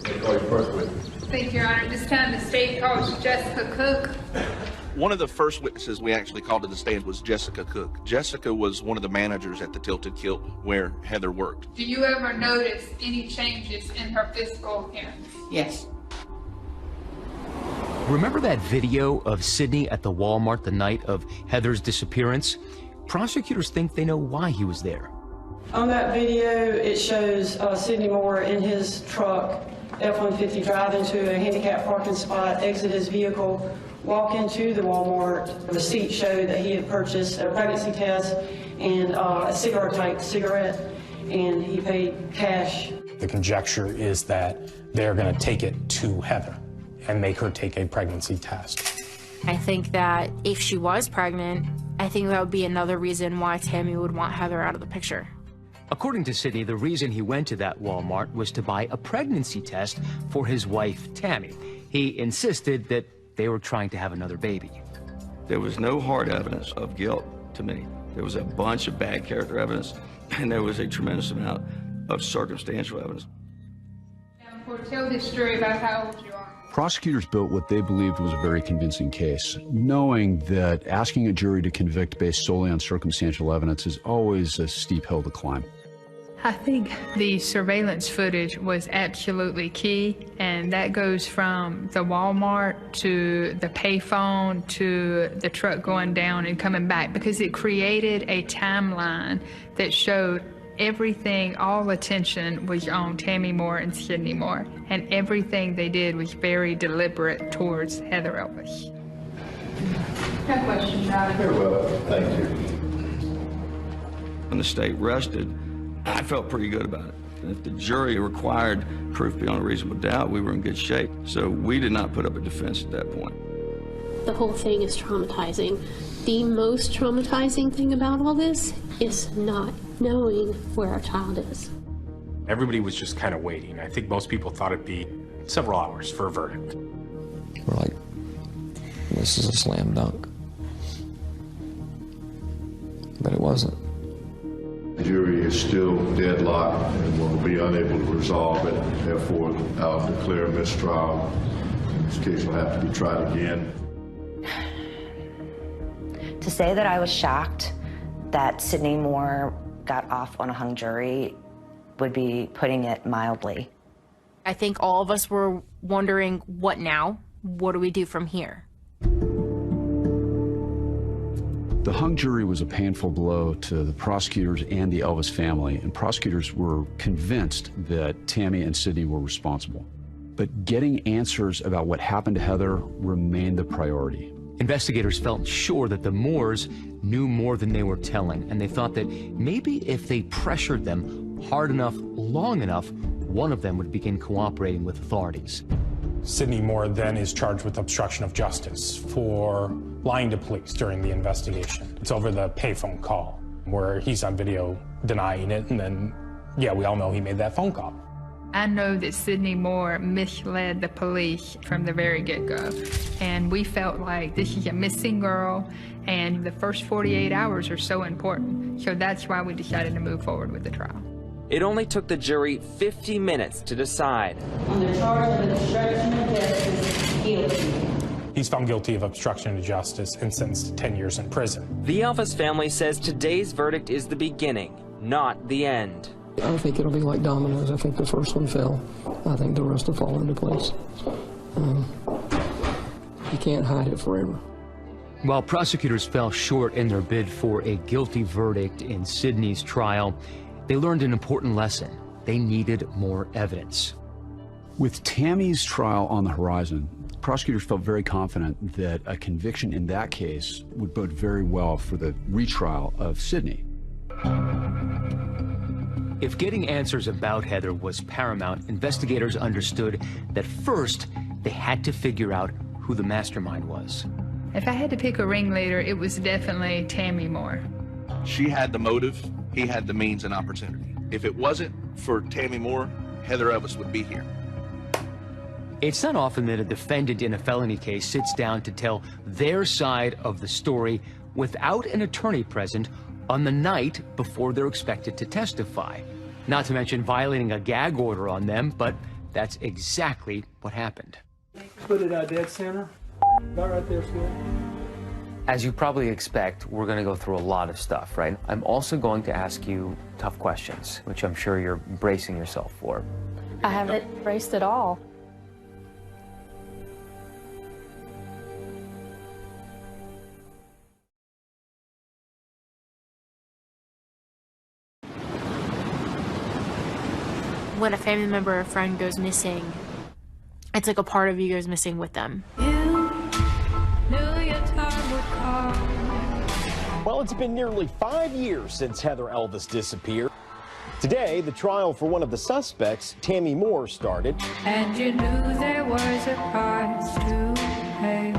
Thank you, Your Honor. This time the state calls Jessica Cook. One of the first witnesses we actually called to the stand was Jessica Cook. Jessica was one of the managers at the Tilted Kilt where Heather worked. Do you ever notice any changes in her physical appearance? Yes. Remember that video of Sydney at the Walmart the night of Heather's disappearance? Prosecutors think they know why he was there. On that video, it shows Sydney Moore in his truck, F-150, drive into a handicapped parking spot, exit his vehicle, walk into the Walmart. The receipt showed that he had purchased a pregnancy test and a cigarette-type cigarette, and he paid cash. The conjecture is that they're going to take it to Heather and make her take a pregnancy test. I think that if she was pregnant, I think that would be another reason why Tammy would want Heather out of the picture. According to Sydney, the reason he went to that Walmart was to buy a pregnancy test for his wife, Tammy. He insisted that they were trying to have another baby. There was no hard evidence of guilt to me. There was a bunch of bad character evidence, and there was a tremendous amount of circumstantial evidence. Now, tell this story about how old you are. Prosecutors built what they believed was a very convincing case, knowing that asking a jury to convict based solely on circumstantial evidence is always a steep hill to climb. I think the surveillance footage was absolutely key, and that goes from the Walmart to the payphone to the truck going down and coming back, because it created a timeline that showed everything, all attention was on Tammy Moore and Sydney Moore, and everything they did was very deliberate towards Heather Elvis. No questions, Your Honor. Very well, thank you. When the state rested, I felt pretty good about it. And if the jury required proof beyond a reasonable doubt, we were in good shape. So we did not put up a defense at that point. The whole thing is traumatizing. The most traumatizing thing about all this is not knowing where our child is. Everybody was just kind of waiting. I think most people thought it'd be several hours for a verdict. We're like, this is a slam dunk. But it wasn't. The jury is still deadlocked and will be unable to resolve it. Therefore, I'll declare a mistrial. This case will have to be tried again. To say that I was shocked that Sydney Moore got off on a hung jury would be putting it mildly. I think all of us were wondering, what now? What do we do from here? The hung jury was a painful blow to the prosecutors and the Elvis family, and prosecutors were convinced that Tammy and Sydney were responsible. But getting answers about what happened to Heather remained the priority. Investigators felt sure that the Moores knew more than they were telling, and they thought that maybe if they pressured them hard enough, long enough, one of them would begin cooperating with authorities. Sydney Moore then is charged with obstruction of justice for lying to police during the investigation. It's over the payphone call where he's on video denying it, and then, yeah, we all know he made that phone call. I know that Sydney Moore misled the police from the very get-go, and we felt like this is a missing girl, and the first 48 hours are so important. So that's why we decided to move forward with the trial. It only took the jury 50 minutes to decide. On the charge of obstruction of justice, guilty. He's found guilty of obstruction of justice and sentenced to 10 years in prison. The Elvis family says today's verdict is the beginning, not the end. I think it'll be like dominoes. I think the first one fell. I think the rest will fall into place. You can't hide it forever. While prosecutors fell short in their bid for a guilty verdict in Sydney's trial, they learned an important lesson. They needed more evidence. With Tammy's trial on the horizon, Prosecutors felt very confident that a conviction in that case would bode very well for the retrial of Sydney. If getting answers about Heather was paramount, investigators understood that first they had to figure out who the mastermind was. If I had to pick a ringleader, it was definitely Tammy Moore. She had the motive, he had the means and opportunity. If it wasn't for Tammy Moore, Heather Elvis would be here. It's not often that a defendant in a felony case sits down to tell their side of the story without an attorney present on the night before they're expected to testify. Not to mention violating a gag order on them, but that's exactly what happened. Put it dead center. About right there, Scott. As you probably expect, we're going to go through a lot of stuff, right? I'm also going to ask you tough questions, which I'm sure you're bracing yourself for. I haven't braced at all. When a family member or friend goes missing, it's like a part of you goes missing with them. Well, it's been nearly 5 years since Heather Elvis disappeared. Today, the trial for one of the suspects, Tammy Moore, started. And you knew there was a price to pay.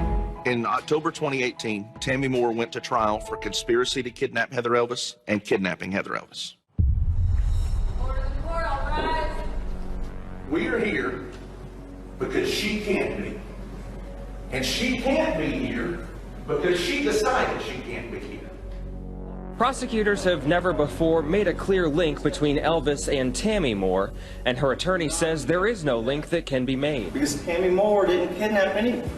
In October 2018, Tammy Moore went to trial for conspiracy to kidnap Heather Elvis and kidnapping Heather Elvis. We are here because she can't be. And she can't be here because she decided she can't be here. Prosecutors have never before made a clear link between Elvis and Tammy Moore, and her attorney says there is no link that can be made. Because Tammy Moore didn't kidnap anyone.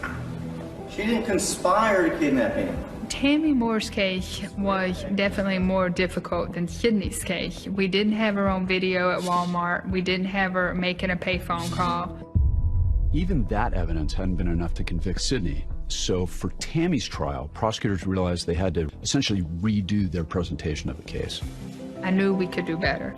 She didn't conspire to kidnap anyone. Tammy Moore's case was definitely more difficult than Sydney's case. We didn't have her on video at Walmart. We didn't have her making a payphone call. Even that evidence hadn't been enough to convict Sydney. So for Tammy's trial, prosecutors realized they had to essentially redo their presentation of the case. I knew we could do better.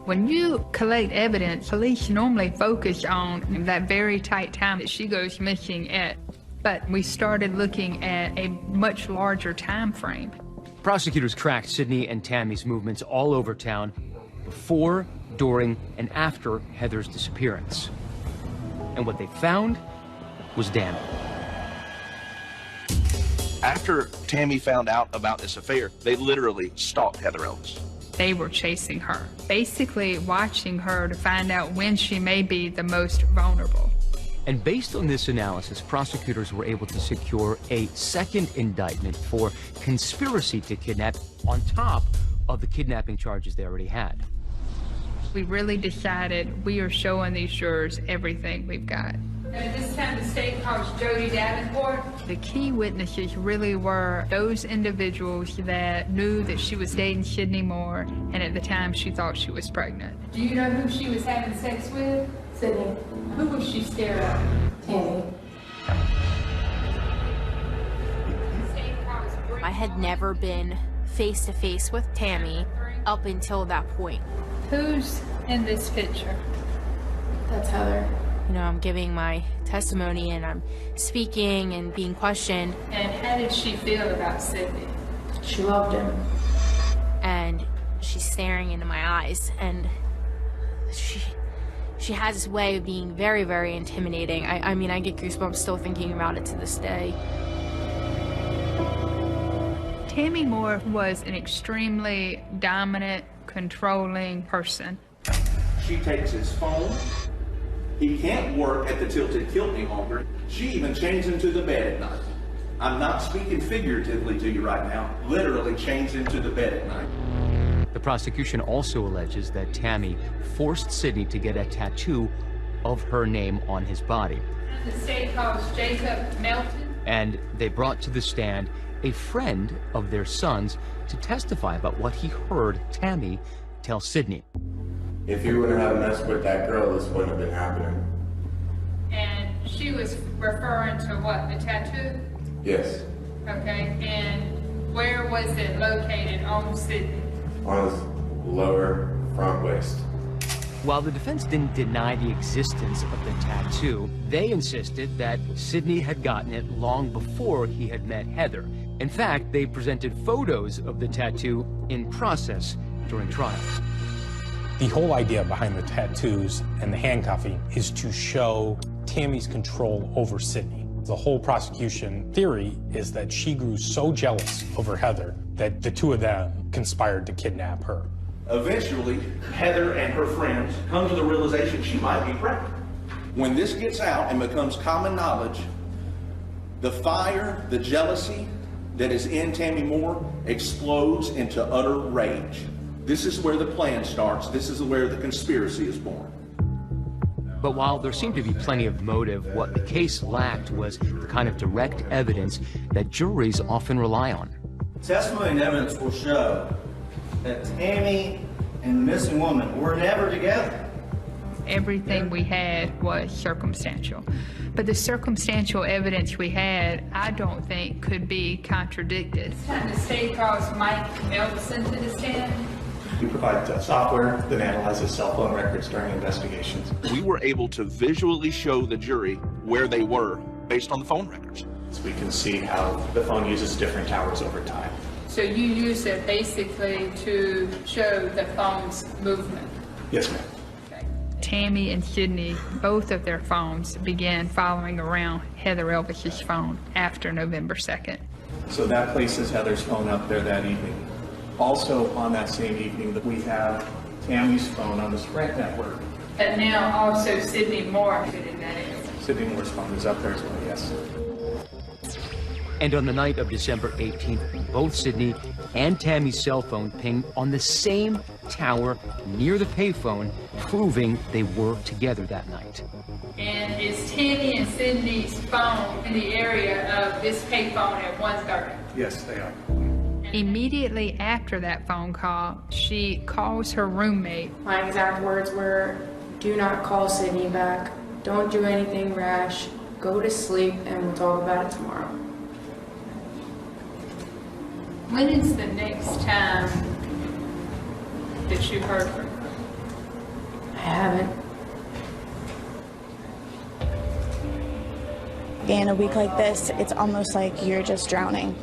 When you collect evidence, police normally focus on that very tight time that she goes missing at. But we started looking at a much larger time frame. Prosecutors tracked Sydney and Tammy's movements all over town before, during, and after Heather's disappearance. And what they found was damning. After Tammy found out about this affair, they literally stalked Heather Elvis. They were chasing her, basically watching her to find out when she may be the most vulnerable. And based on this analysis, prosecutors were able to secure a second indictment for conspiracy to kidnap on top of the kidnapping charges they already had. We really decided we are showing these jurors everything we've got. At this time, the state calls Jody Davenport. The key witnesses really were those individuals that knew that she was dating Sydney Moore, and at the time she thought she was pregnant. Do you know who she was having sex with? Sydney. Who was she staring at? Tammy. I had never been face to face with Tammy up until that point. Who's in this picture? That's Heather. You know, I'm giving my testimony and I'm speaking and being questioned. And how did she feel about Sydney? She loved him. And she's staring into my eyes, and she has this way of being very, very intimidating. I mean, I get goosebumps still thinking about it to this day. Tammy Moore was an extremely dominant, controlling person. She takes his phone. He can't work at the Tilted Kilt any longer. She even chains him to the bed at night. I'm not speaking figuratively to you right now. Literally chains him to the bed at night. The prosecution also alleges that Tammy forced Sydney to get a tattoo of her name on his body. The state calls Jacob Melton. And they brought to the stand a friend of their son's to testify about what he heard Tammy tell Sydney. If you wouldn't have messed with that girl, this wouldn't have been happening. And she was referring to what, the tattoo? Yes. Okay, and where was it located on Sydney? On his lower front waist. While the defense didn't deny the existence of the tattoo, tattoo, they insisted that Sidney had gotten it long before he had met Heather. In fact, they presented photos of the tattoo in process during trial. The whole idea behind the tattoos and the handcuffing is to show Tammy's control over Sidney. The whole prosecution theory is that she grew so jealous over Heather that the two of them conspired to kidnap her. Eventually, Heather and her friends come to the realization she might be pregnant. When this gets out and becomes common knowledge, the fire, the jealousy that is in Tammy Moore explodes into utter rage. This is where the plan starts. This is where the conspiracy is born. But while there seemed to be plenty of motive, what the case lacked was the kind of direct evidence that juries often rely on. Testimony and evidence will show that Tammy and the missing woman were never together. Everything we had was circumstantial. But the circumstantial evidence we had, I don't think could be contradicted. It's time the state calls Mike Melson to the stand. We provide software that analyzes cell phone records during investigations. We were able to visually show the jury where they were based on the phone records. So we can see how the phone uses different towers over time. So you use it basically to show the phone's movement? Yes, ma'am. Tammy and Sidney, both of their phones began following around Heather Elvis's phone after November 2nd. So that places Heather's phone up there that evening. Also on that same evening, that we have Tammy's phone on the Sprint network. And now also Sidney Moore fit in that area. Sidney Moore's phone is up there as well, yes. And on the night of December 18th, both Sidney and Tammy's cell phone pinged on the same tower near the payphone, proving they were together that night. And is Tammy and Sidney's phone in the area of this payphone at 1:30? Yes, they are. Immediately after that phone call, she calls her roommate. My exact words were, "Do not call Sidney back. Don't do anything rash. Go to sleep and we'll talk about it tomorrow." When is the next time that you heard from her? I haven't. In a week like this, it's almost like you're just drowning.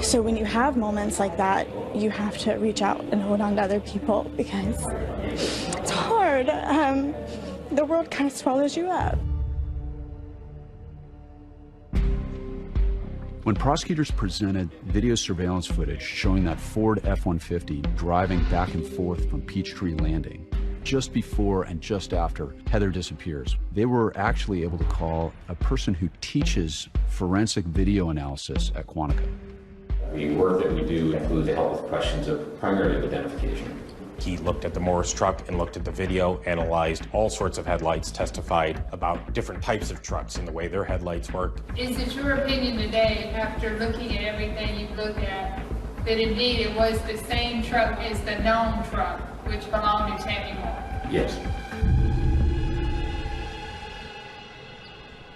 So when you have moments like that, you have to reach out and hold on to other people because it's hard. The world kind of swallows you up. When prosecutors presented video surveillance footage showing that Ford F-150 driving back and forth from Peachtree Landing just before and just after Heather disappears, they were actually able to call a person who teaches forensic video analysis at Quantico. The work that we do includes the help with questions of primarily identification. He looked at the Morris truck and looked at the video, analyzed all sorts of headlights, testified about different types of trucks and the way their headlights work. Is it your opinion today, after looking at everything you've looked at, that indeed it was the same truck as the known truck, which belonged to Tammy Moore? Yes.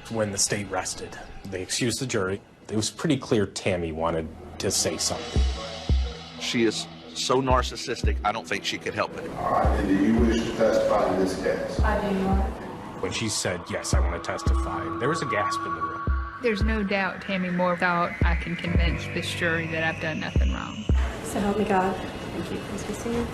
When the state rested, they excused the jury. It was pretty clear Tammy wanted to say something. She is so narcissistic, I don't think she could help it. All right, and do you wish to testify in this case? I do not. When she said, "Yes, I want to testify," there was a gasp in the room. There's no doubt Tammy Moore thought, I can convince this jury that I've done nothing wrong. So help me God. Thank you. Please be seated.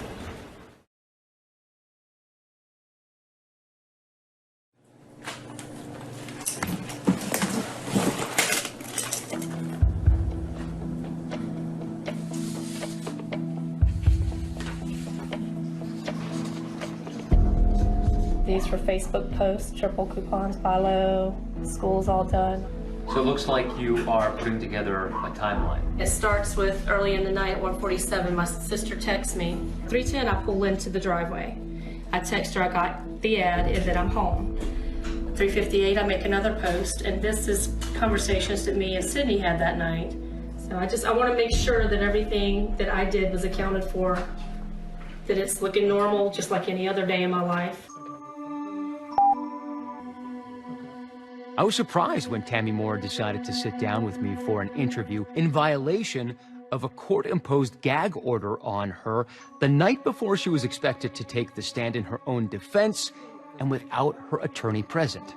These for Facebook posts, triple coupons, buy low, school's all done. So it looks like you are putting together a timeline. It starts with early in the night at 1:47, my sister texts me. 3:10, I pull into the driveway. I text her I got the ad and that I'm home. 3:58, I make another post, and this is conversations that me and Sidney had that night. So I want to make sure that everything that I did was accounted for, that it's looking normal, just like any other day in my life. I was surprised when Tammy Moore decided to sit down with me for an interview in violation of a court-imposed gag order on her the night before she was expected to take the stand in her own defense and without her attorney present.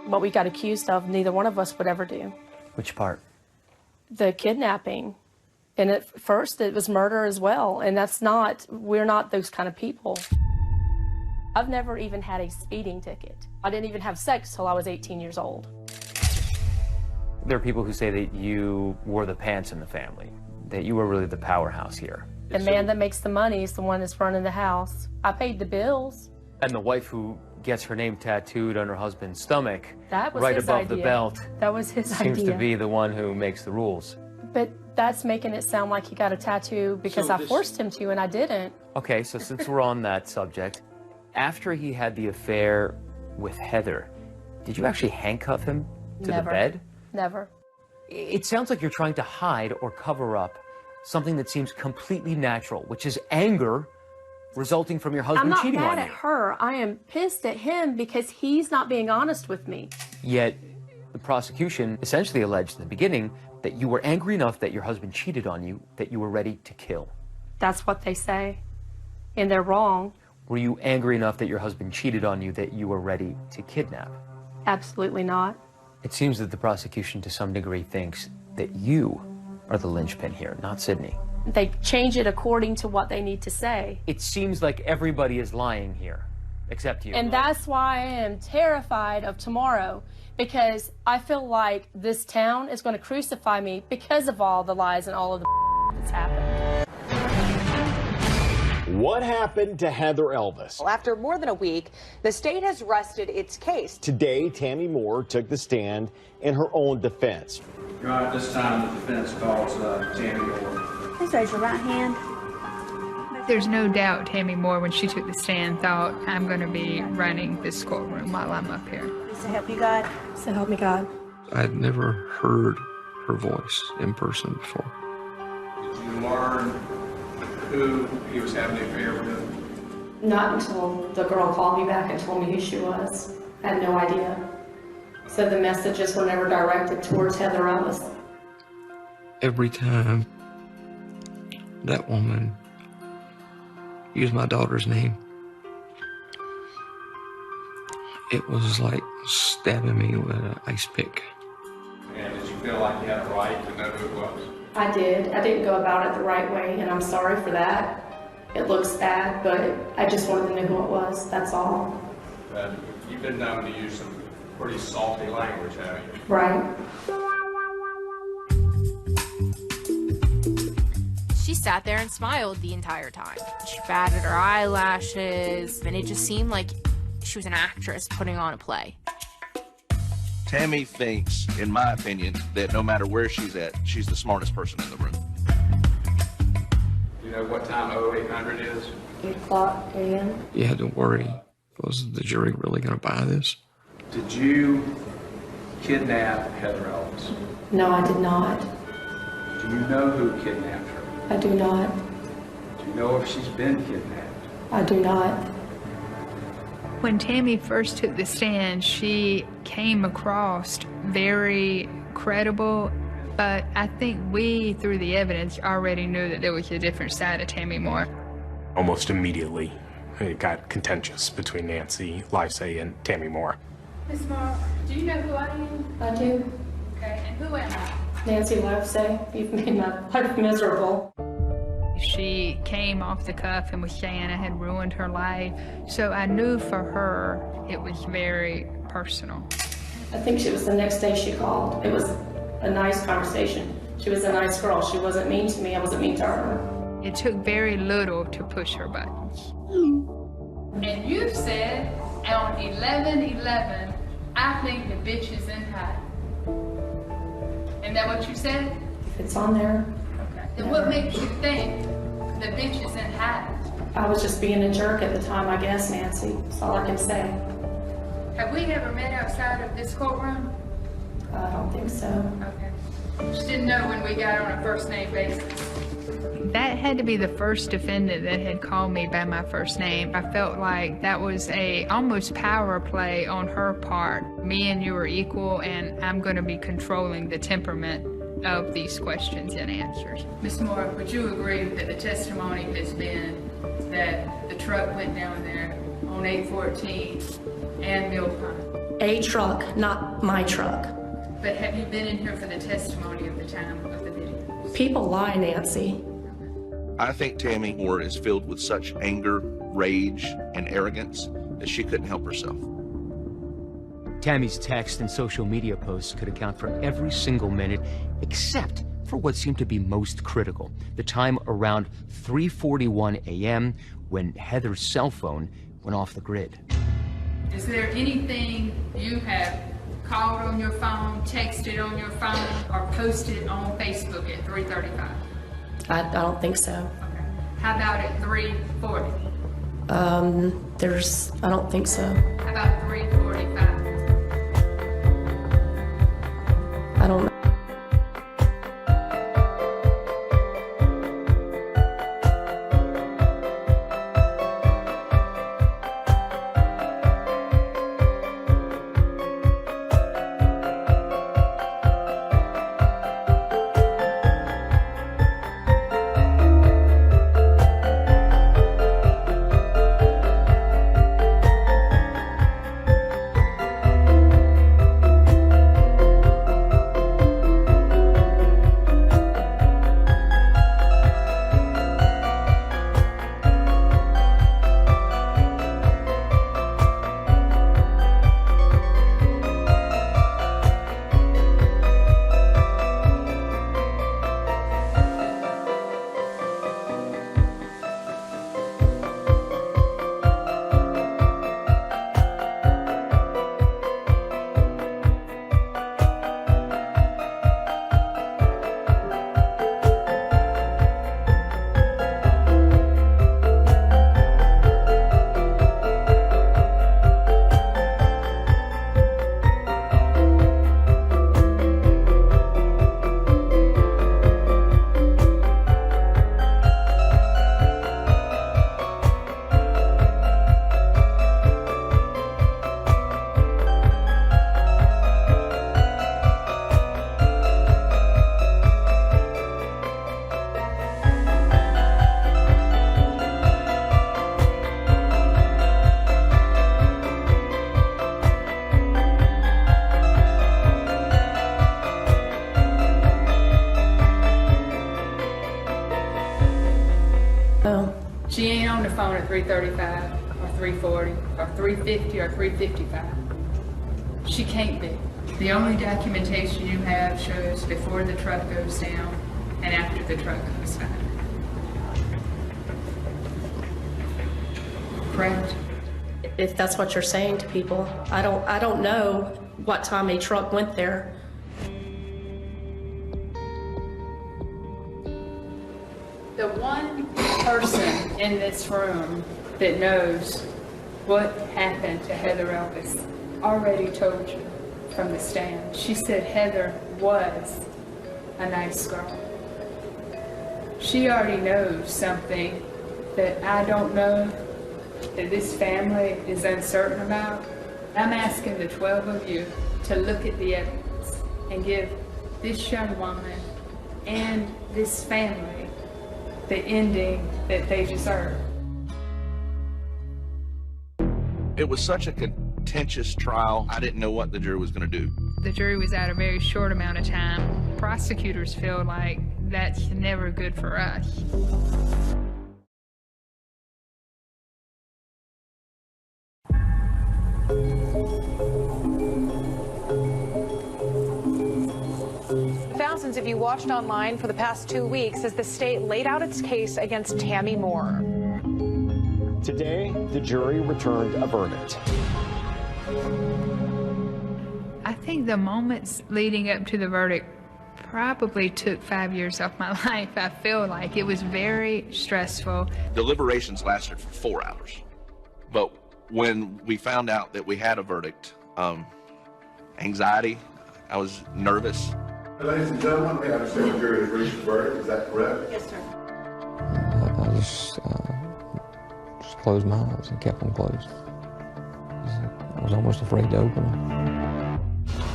What we got accused of, neither one of us would ever do. Which part? The kidnapping. And at first it was murder as well. And we're not those kind of people. I've never even had a speeding ticket. I didn't even have sex till I was 18 years old. There are people who say that you wore the pants in the family, that you were really the powerhouse here. The man that makes the money is the one that's running the house. I paid the bills. And the wife who gets her name tattooed on her husband's stomach, That was right his above idea. the belt, That was his seems idea. to be the one who makes the rules. But that's making it sound like he got a tattoo because I forced him to and I didn't. Okay, so since we're on that subject, after he had the affair with Heather, did you actually handcuff him to Never. the bed? Never. It sounds like you're trying to hide or cover up something that seems completely natural, which is anger resulting from your I'm husband not cheating mad on at you. her. I am pissed at him because he's not being honest with me. Yet, the prosecution essentially alleged in the beginning that you were angry enough that your husband cheated on you, that you were ready to kill. That's what they say. And they're wrong. Were you angry enough that your husband cheated on you that you were ready to kidnap? Absolutely not. It seems that the prosecution to some degree thinks that you are the linchpin here, not Sydney. They change it according to what they need to say. It seems like everybody is lying here, except you. And that's why I am terrified of tomorrow, because I feel like this town is going to crucify me because of all the lies and all of the that's happened. What happened to Heather Elvis? Well, after more than a week, the state has rested its case. Today, Tammy Moore took the stand in her own defense. Your Honor, at this time, the defense calls Tammy Moore. Please raise your right hand. There's no doubt Tammy Moore, when she took the stand, thought, I'm going to be running this courtroom while I'm up here. So help you God. So help me God. I'd never heard her voice in person before. Did you learn who he was having an affair with? Not until the girl called me back and told me who she was. I had no idea. So the messages were never directed towards Heather Elvis. Every time that woman used my daughter's name, it was like stabbing me with an ice pick. And did you feel like you had a right to know who it was? I did. I didn't go about it the right way, and I'm sorry for that. It looks bad, but I just wanted to know who it was, that's all. But you've been known to use some pretty salty language, haven't you? Right. She sat there and smiled the entire time. She batted her eyelashes, and it just seemed like she was an actress putting on a play. Tammy thinks, in my opinion, that no matter where she's at, she's the smartest person in the room. You know what time 0800 is? 8 o'clock a.m. You had to worry, was the jury really going to buy this? Did you kidnap Heather Elvis? No, I did not. Do you know who kidnapped her? I do not. Do you know if she's been kidnapped? I do not. When Tammy first took the stand, she came across very credible, but I think we, through the evidence, already knew that there was a different side of Tammy Moore. Almost immediately, it got contentious between Nancy Livesay and Tammy Moore. Miss Moore, do you know who I am? I do. Okay, and who am I? Nancy Livesay, you've made my life miserable. She came off the cuff and was saying I had ruined her life, so I knew for her it was very personal. I think it was the next day she called. It was a nice conversation. She was a nice girl. She wasn't mean to me. I wasn't mean to her. It took very little to push her buttons. And you said on 11/11, I think the bitch is in hiding. Isn't that what you said? If it's on there. Okay. Then what makes you think the bitch is in hiding? I was just being a jerk at the time, I guess, Nancy. That's all I can say. Have we ever met outside of this courtroom? I don't think so. Okay. Just didn't know when we got on a first name basis. That had to be the first defendant that had called me by my first name. I felt like that was a almost power play on her part. Me and you are equal, and I'm going to be controlling the temperament of these questions and answers. Ms. Moore, would you agree that the testimony has been that the truck went down there on 8/14 and Mill Pond? a truck, not my truck. But have you been in here for the testimony of the time of the video? People lie, Nancy. I think Tammy Moore is filled with such anger, rage, and arrogance that she couldn't help herself. Tammy's text and social media posts could account for every single minute except for what seemed to be most critical, the time around 3:41 a.m. when Heather's cell phone went off the grid. Is there anything you have called on your phone, texted on your phone, or posted on Facebook at 3:35? I don't think so. Okay. How about at 3:40? I don't think so. How about 3:45? I don't know. She ain't on the phone at 3:35 or 3:40 or 3:50 or 3:55. She can't be. The only documentation you have shows before the truck goes down and after the truck goes down. Correct? If that's what you're saying to people, I don't know what time a truck went there. The one person in this room that knows what happened to Heather Elvis already told you from the stand. She said Heather was a nice girl. She already knows something that I don't know, that this family is uncertain about. I'm asking the 12 of you to look at the evidence and give this young woman and this family the ending that they deserve. It was such a contentious trial, I didn't know what the jury was going to do. The jury was out a very short amount of time. Prosecutors feel like that's never good for us. Thousands of you watched online for the past 2 weeks as the state laid out its case against Tammy Moore. Today, the jury returned a verdict. I think the moments leading up to the verdict probably took 5 years off my life. I feel like it was very stressful. Deliberations lasted for 4 hours. But when we found out that we had a verdict, anxiety, I was nervous. Ladies and gentlemen, we understand the jury has reached a verdict. Is that correct? Yes, sir. I just closed my eyes and kept them closed. I was almost afraid to open them.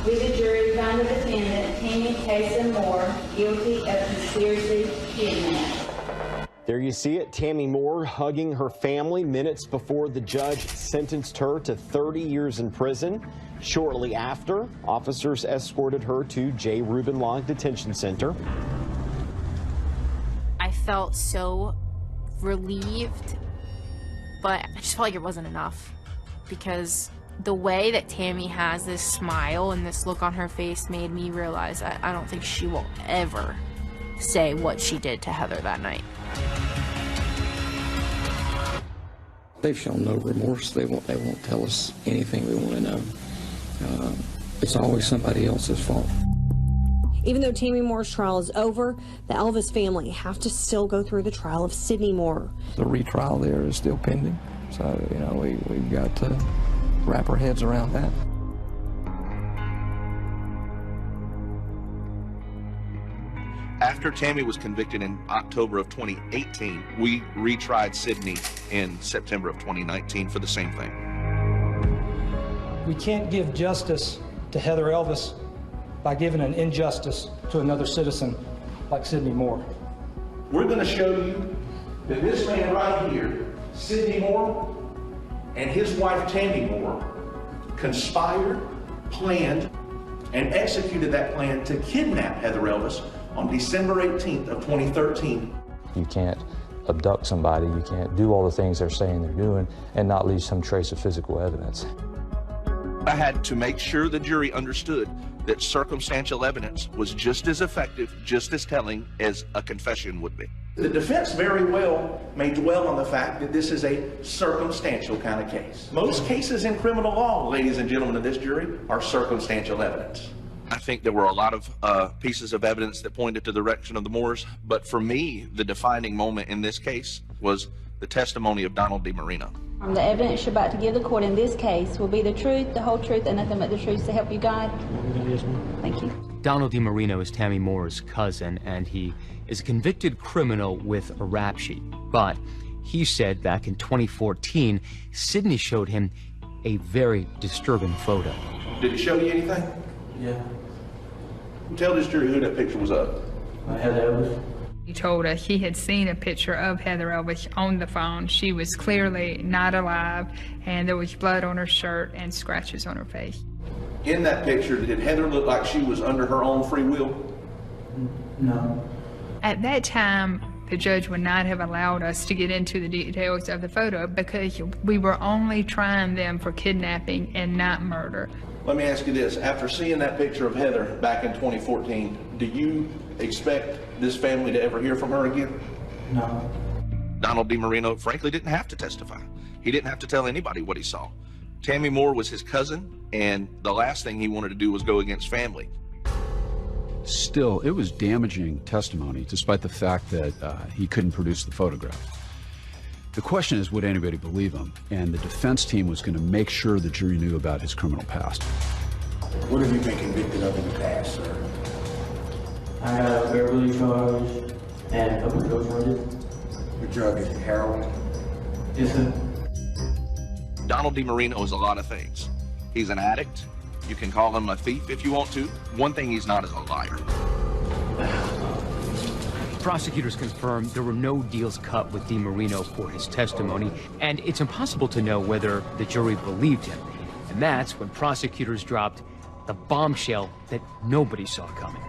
We, the jury, find the defendant, Tammy Moore, guilty of conspiracy to kidnap. There you see it, Tammy Moore hugging her family minutes before the judge sentenced her to 30 years in prison. Shortly after, officers escorted her to J. Reuben Long Detention Center. I felt so relieved, but I just felt like it wasn't enough, because the way that Tammy has this smile and this look on her face made me realize I don't think she will ever say what she did to Heather that night. They've shown no remorse. They won't tell us anything we want to know. It's always somebody else's fault. Even though Tammy Moore's trial is over, the Elvis family have to still go through the trial of Sydney Moore. The retrial there is still pending, so you know we've got to wrap our heads around that. After Tammy was convicted in October of 2018, we retried Sydney in September of 2019 for the same thing. We can't give justice to Heather Elvis by giving an injustice to another citizen like Sydney Moore. We're going to show you that this man right here, Sydney Moore, and his wife Tammy Moore conspired, planned, and executed that plan to kidnap Heather Elvis on December 18th of 2013. You can't abduct somebody, you can't do all the things they're saying they're doing and not leave some trace of physical evidence. I had to make sure the jury understood that circumstantial evidence was just as effective, just as telling as a confession would be. The defense very well may dwell on the fact that this is a circumstantial kind of case. Most cases in criminal law, ladies and gentlemen of this jury, are circumstantial evidence. I think there were a lot of pieces of evidence that pointed to the direction of the Moores, but for me, the defining moment in this case was the testimony of Donald DiMarino. The evidence you're about to give the court in this case will be the truth, the whole truth, and nothing but the truth to help you God. Thank you. Donald DiMarino is Tammy Moore's cousin, and he is a convicted criminal with a rap sheet. But he said back in 2014, Sydney showed him a very disturbing photo. Did he show you anything? Yeah. Tell this jury who that picture was of. Heather Elvis. He told us he had seen a picture of Heather Elvis on the phone. She was clearly not alive, and there was blood on her shirt and scratches on her face. In that picture, did Heather look like she was under her own free will? No. At that time, the judge would not have allowed us to get into the details of the photo because we were only trying them for kidnapping and not murder. Let me ask you this. After seeing that picture of Heather back in 2014, do you expect this family to ever hear from her again? No. Donald DiMarino, frankly, didn't have to testify. He didn't have to tell anybody what he saw. Tammy Moore was his cousin, and the last thing he wanted to do was go against family. Still, it was damaging testimony, despite the fact that he couldn't produce the photograph. The question is, would anybody believe him? And the defense team was going to make sure the jury knew about his criminal past. What have you been convicted of in the past, sir? I have verbally charged and overdose murder. Your drug is heroin? Yes, sir. Donald DiMarino is a lot of things. He's an addict. You can call him a thief if you want to. One thing he's not is a liar. Prosecutors confirmed there were no deals cut with DiMarino for his testimony, and it's impossible to know whether the jury believed him. And that's when prosecutors dropped the bombshell that nobody saw coming.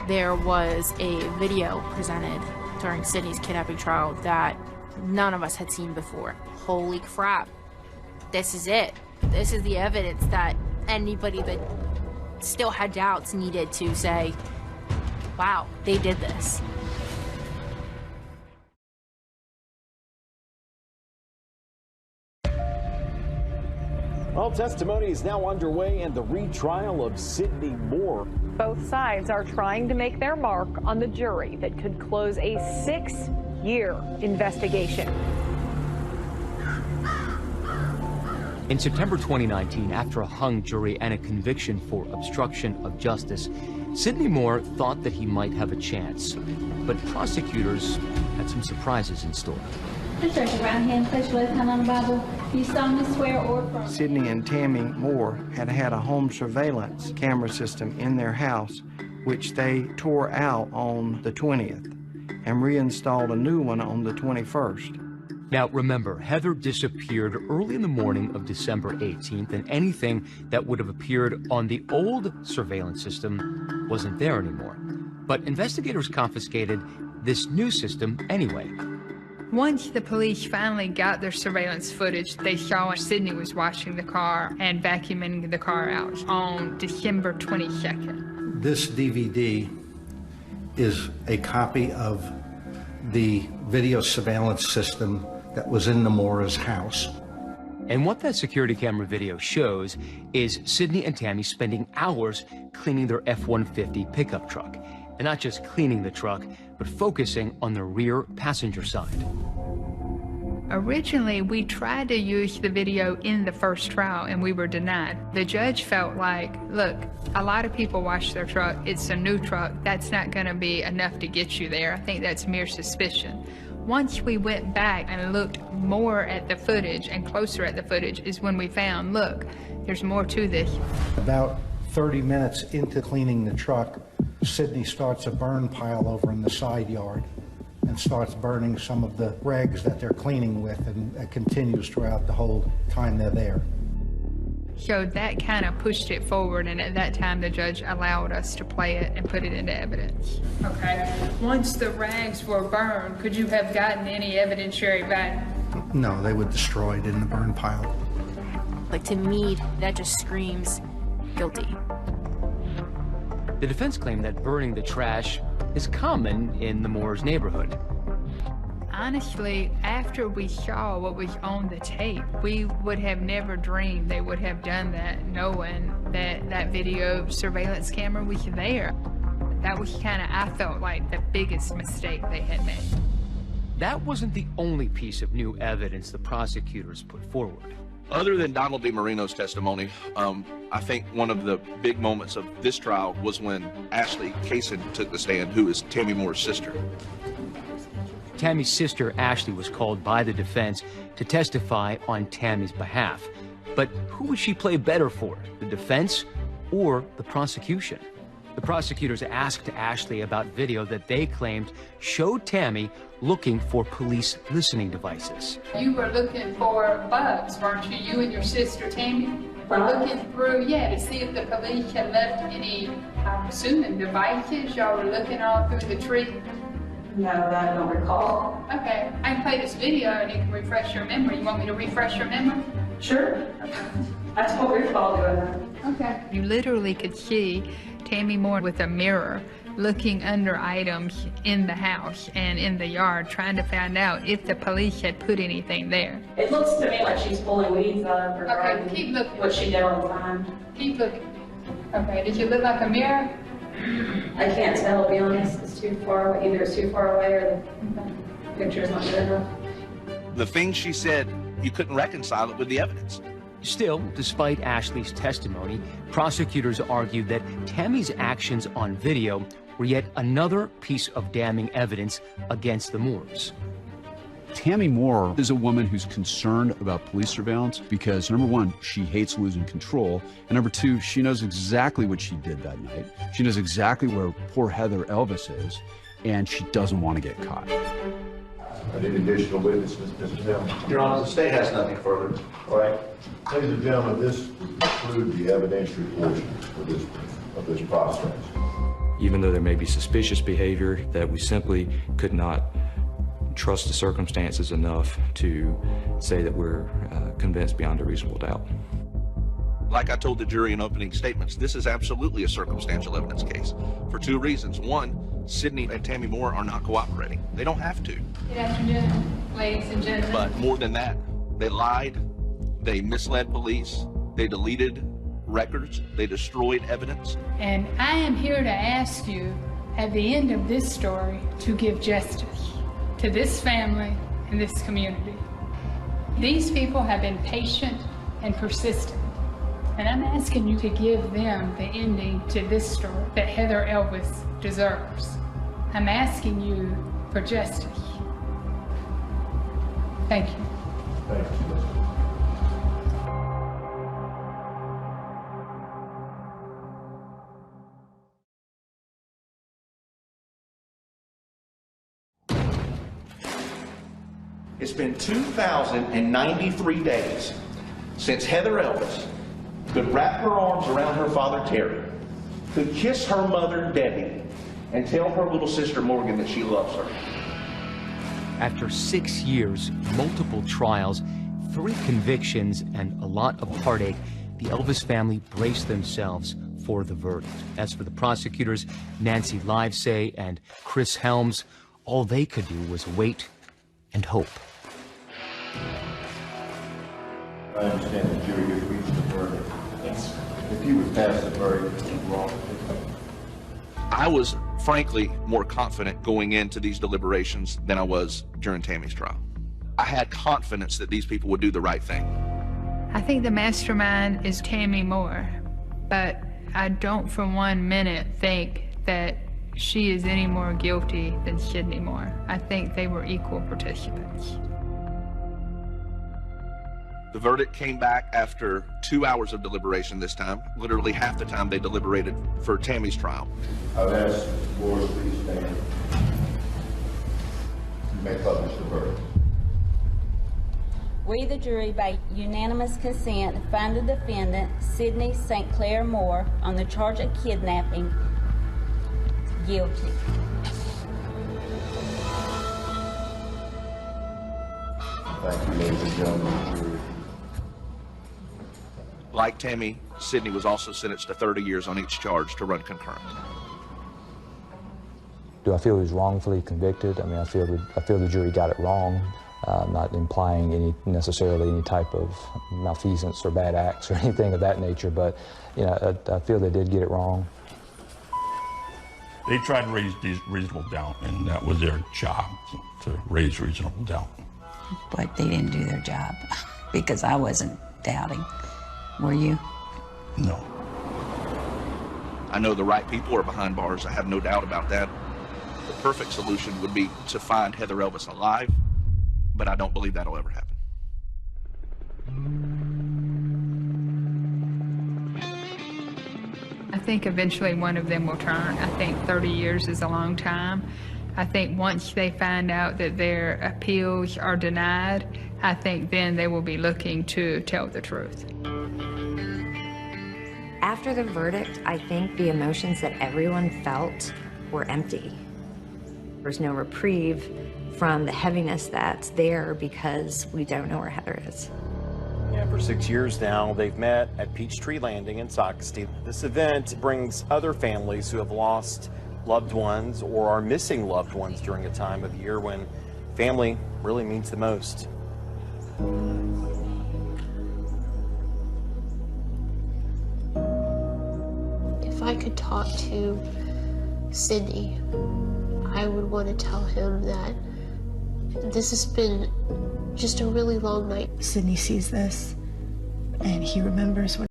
There was a video presented during Sydney's kidnapping trial that none of us had seen before. Holy crap. This is it. This is the evidence that anybody that still had doubts needed to say, wow, they did this. Well, testimony is now underway in the retrial of Sydney Moore. Both sides are trying to make their mark on the jury that could close a 6-year investigation. In September 2019, after a hung jury and a conviction for obstruction of justice, Sydney Moore thought that he might have a chance. But prosecutors had some surprises in store. Just raise your right hand, place your left hand on the Bible. You solemnly swear or affirm. Sydney and Tammy Moore had had a home surveillance camera system in their house, which they tore out on the 20th. and reinstalled a new one on the 21st. Now, remember, Heather disappeared early in the morning of December 18th, and anything that would have appeared on the old surveillance system wasn't there anymore. But investigators confiscated this new system anyway. Once the police finally got their surveillance footage, they saw Sydney was washing the car and vacuuming the car out on December 22nd. This DVD is a copy of the video surveillance system that was in Namora's house. And what that security camera video shows is Sydney and Tammy spending hours cleaning their F-150 pickup truck. And not just cleaning the truck, but focusing on the rear passenger side. Originally, we tried to use the video in the first trial and we were denied. The judge felt like, look, a lot of people wash their truck. It's a new truck. That's not going to be enough to get you there. I think that's mere suspicion. Once we went back and looked more at the footage and closer at the footage is when we found, look, there's more to this. About 30 minutes into cleaning the truck, Sydney starts a burn pile over in the side yard and starts burning some of the rags that they're cleaning with, and it continues throughout the whole time they're there. So that kind of pushed it forward, and at that time the judge allowed us to play it and put it into evidence. Okay. Once the rags were burned, could you have gotten any evidentiary value? No, they were destroyed in the burn pile. Like, to me, that just screams guilty. The defense claimed that burning the trash is common in the Moores neighborhood. Honestly, after we saw what was on the tape, we would have never dreamed they would have done that, knowing that that video surveillance camera was there. That was kind of, I felt like, the biggest mistake they had made. That wasn't the only piece of new evidence the prosecutors put forward. Other than Donald DiMarino's testimony, I think one of the big moments of this trial was when Ashley Kaysen took the stand, who is Tammy Moore's sister. Tammy's sister, Ashley, was called by the defense to testify on Tammy's behalf. But who would she play better for, the defense or the prosecution? The prosecutors asked Ashley about video that they claimed showed Tammy looking for police listening devices. You were looking for bugs, weren't you? You and your sister, Tammy, were looking through, to see if the police had left any, I'm assuming, devices. Y'all were looking all through the tree. No, I don't recall. Okay, I can play this video and it can refresh your memory. You want me to refresh your memory? Sure. Okay. That's what we're all doing. Okay. You literally could see Tammy Moore with a mirror looking under items in the house and in the yard, trying to find out if the police had put anything there. It looks to me like she's pulling weeds out of her garden. Okay, keep looking. What she did all the time. Keep looking. Okay, did you look like a mirror? I can't tell, to be honest. It's too far away. Either it's too far away or the picture's not good enough. The things she said, you couldn't reconcile it with the evidence. Still, despite Ashley's testimony, prosecutors argued that Tammy's actions on video were yet another piece of damning evidence against the Moores. Tammy Moore is a woman who's concerned about police surveillance because, number one, she hates losing control, and number two, she knows exactly what she did that night. She knows exactly where poor Heather Elvis is, and she doesn't want to get caught. I need additional witnesses, Mr. Dillon. Your Honor, the state has nothing further. All right. Ladies and gentlemen, this concludes the evidentiary portion of this process. Even though there may be suspicious behavior, that we simply could not trust the circumstances enough to say that we're convinced beyond a reasonable doubt. Like I told the jury in opening statements, this is absolutely a circumstantial evidence case for two reasons. One, Sydney and Tammy Moore are not cooperating. They don't have to. Good afternoon, ladies and gentlemen. But more than that, they lied, they misled police, they deleted records, they destroyed evidence. And I am here to ask you, at the end of this story, to give justice to this family and this community. These people have been patient and persistent, and I'm asking you to give them the ending to this story that Heather Elvis deserves. I'm asking you for justice. Thank you. Thank you. It's been 2,093 days since Heather Elvis could wrap her arms around her father Terry, could kiss her mother Debbie, and tell her little sister Morgan that she loves her. After 6 years, multiple trials, 3 convictions, and a lot of heartache, the Elvis family braced themselves for the verdict. As for the prosecutors, Nancy Livesay and Chris Helms, all they could do was wait and hope. I understand the jury has reached the verdict. Yes. If you would pass the verdict, it's wrong. I was, frankly, more confident going into these deliberations than I was during Tammy's trial. I had confidence that these people would do the right thing. I think the mastermind is Tammy Moore, but I don't for 1 minute think that she is any more guilty than Sydney Moore. I think they were equal participants. The verdict came back after 2 hours of deliberation this time, literally half the time they deliberated for Tammy's trial. I've asked Laura, please stand. You may publish the verdict. We, the jury, by unanimous consent, find the defendant, Sydney St. Clair Moore, on the charge of kidnapping, guilty. Thank you, ladies and gentlemen. Like Tammy, Sydney was also sentenced to 30 years on each charge to run concurrent. Do I feel he was wrongfully convicted? I mean, I feel the jury got it wrong. Not implying necessarily any type of malfeasance or bad acts or anything of that nature, but you know, I feel they did get it wrong. They tried to raise reasonable doubt, and that was their job, to raise reasonable doubt. But they didn't do their job, because I wasn't doubting. Were you? No. I know the right people are behind bars. I have no doubt about that. The perfect solution would be to find Heather Elvis alive, but I don't believe that'll ever happen. I think eventually one of them will turn. I think 30 years is a long time. I think once they find out that their appeals are denied, I think then they will be looking to tell the truth. After the verdict, I think the emotions that everyone felt were empty. There's no reprieve from the heaviness that's there because we don't know where Heather is. Yeah, for 6 years now, they've met at Peachtree Landing in Socastee. This event brings other families who have lost loved ones or are missing loved ones during a time of year when family really means the most. If I could talk to Sydney, I would want to tell him that this has been just a really long night. Sydney sees this, and he remembers when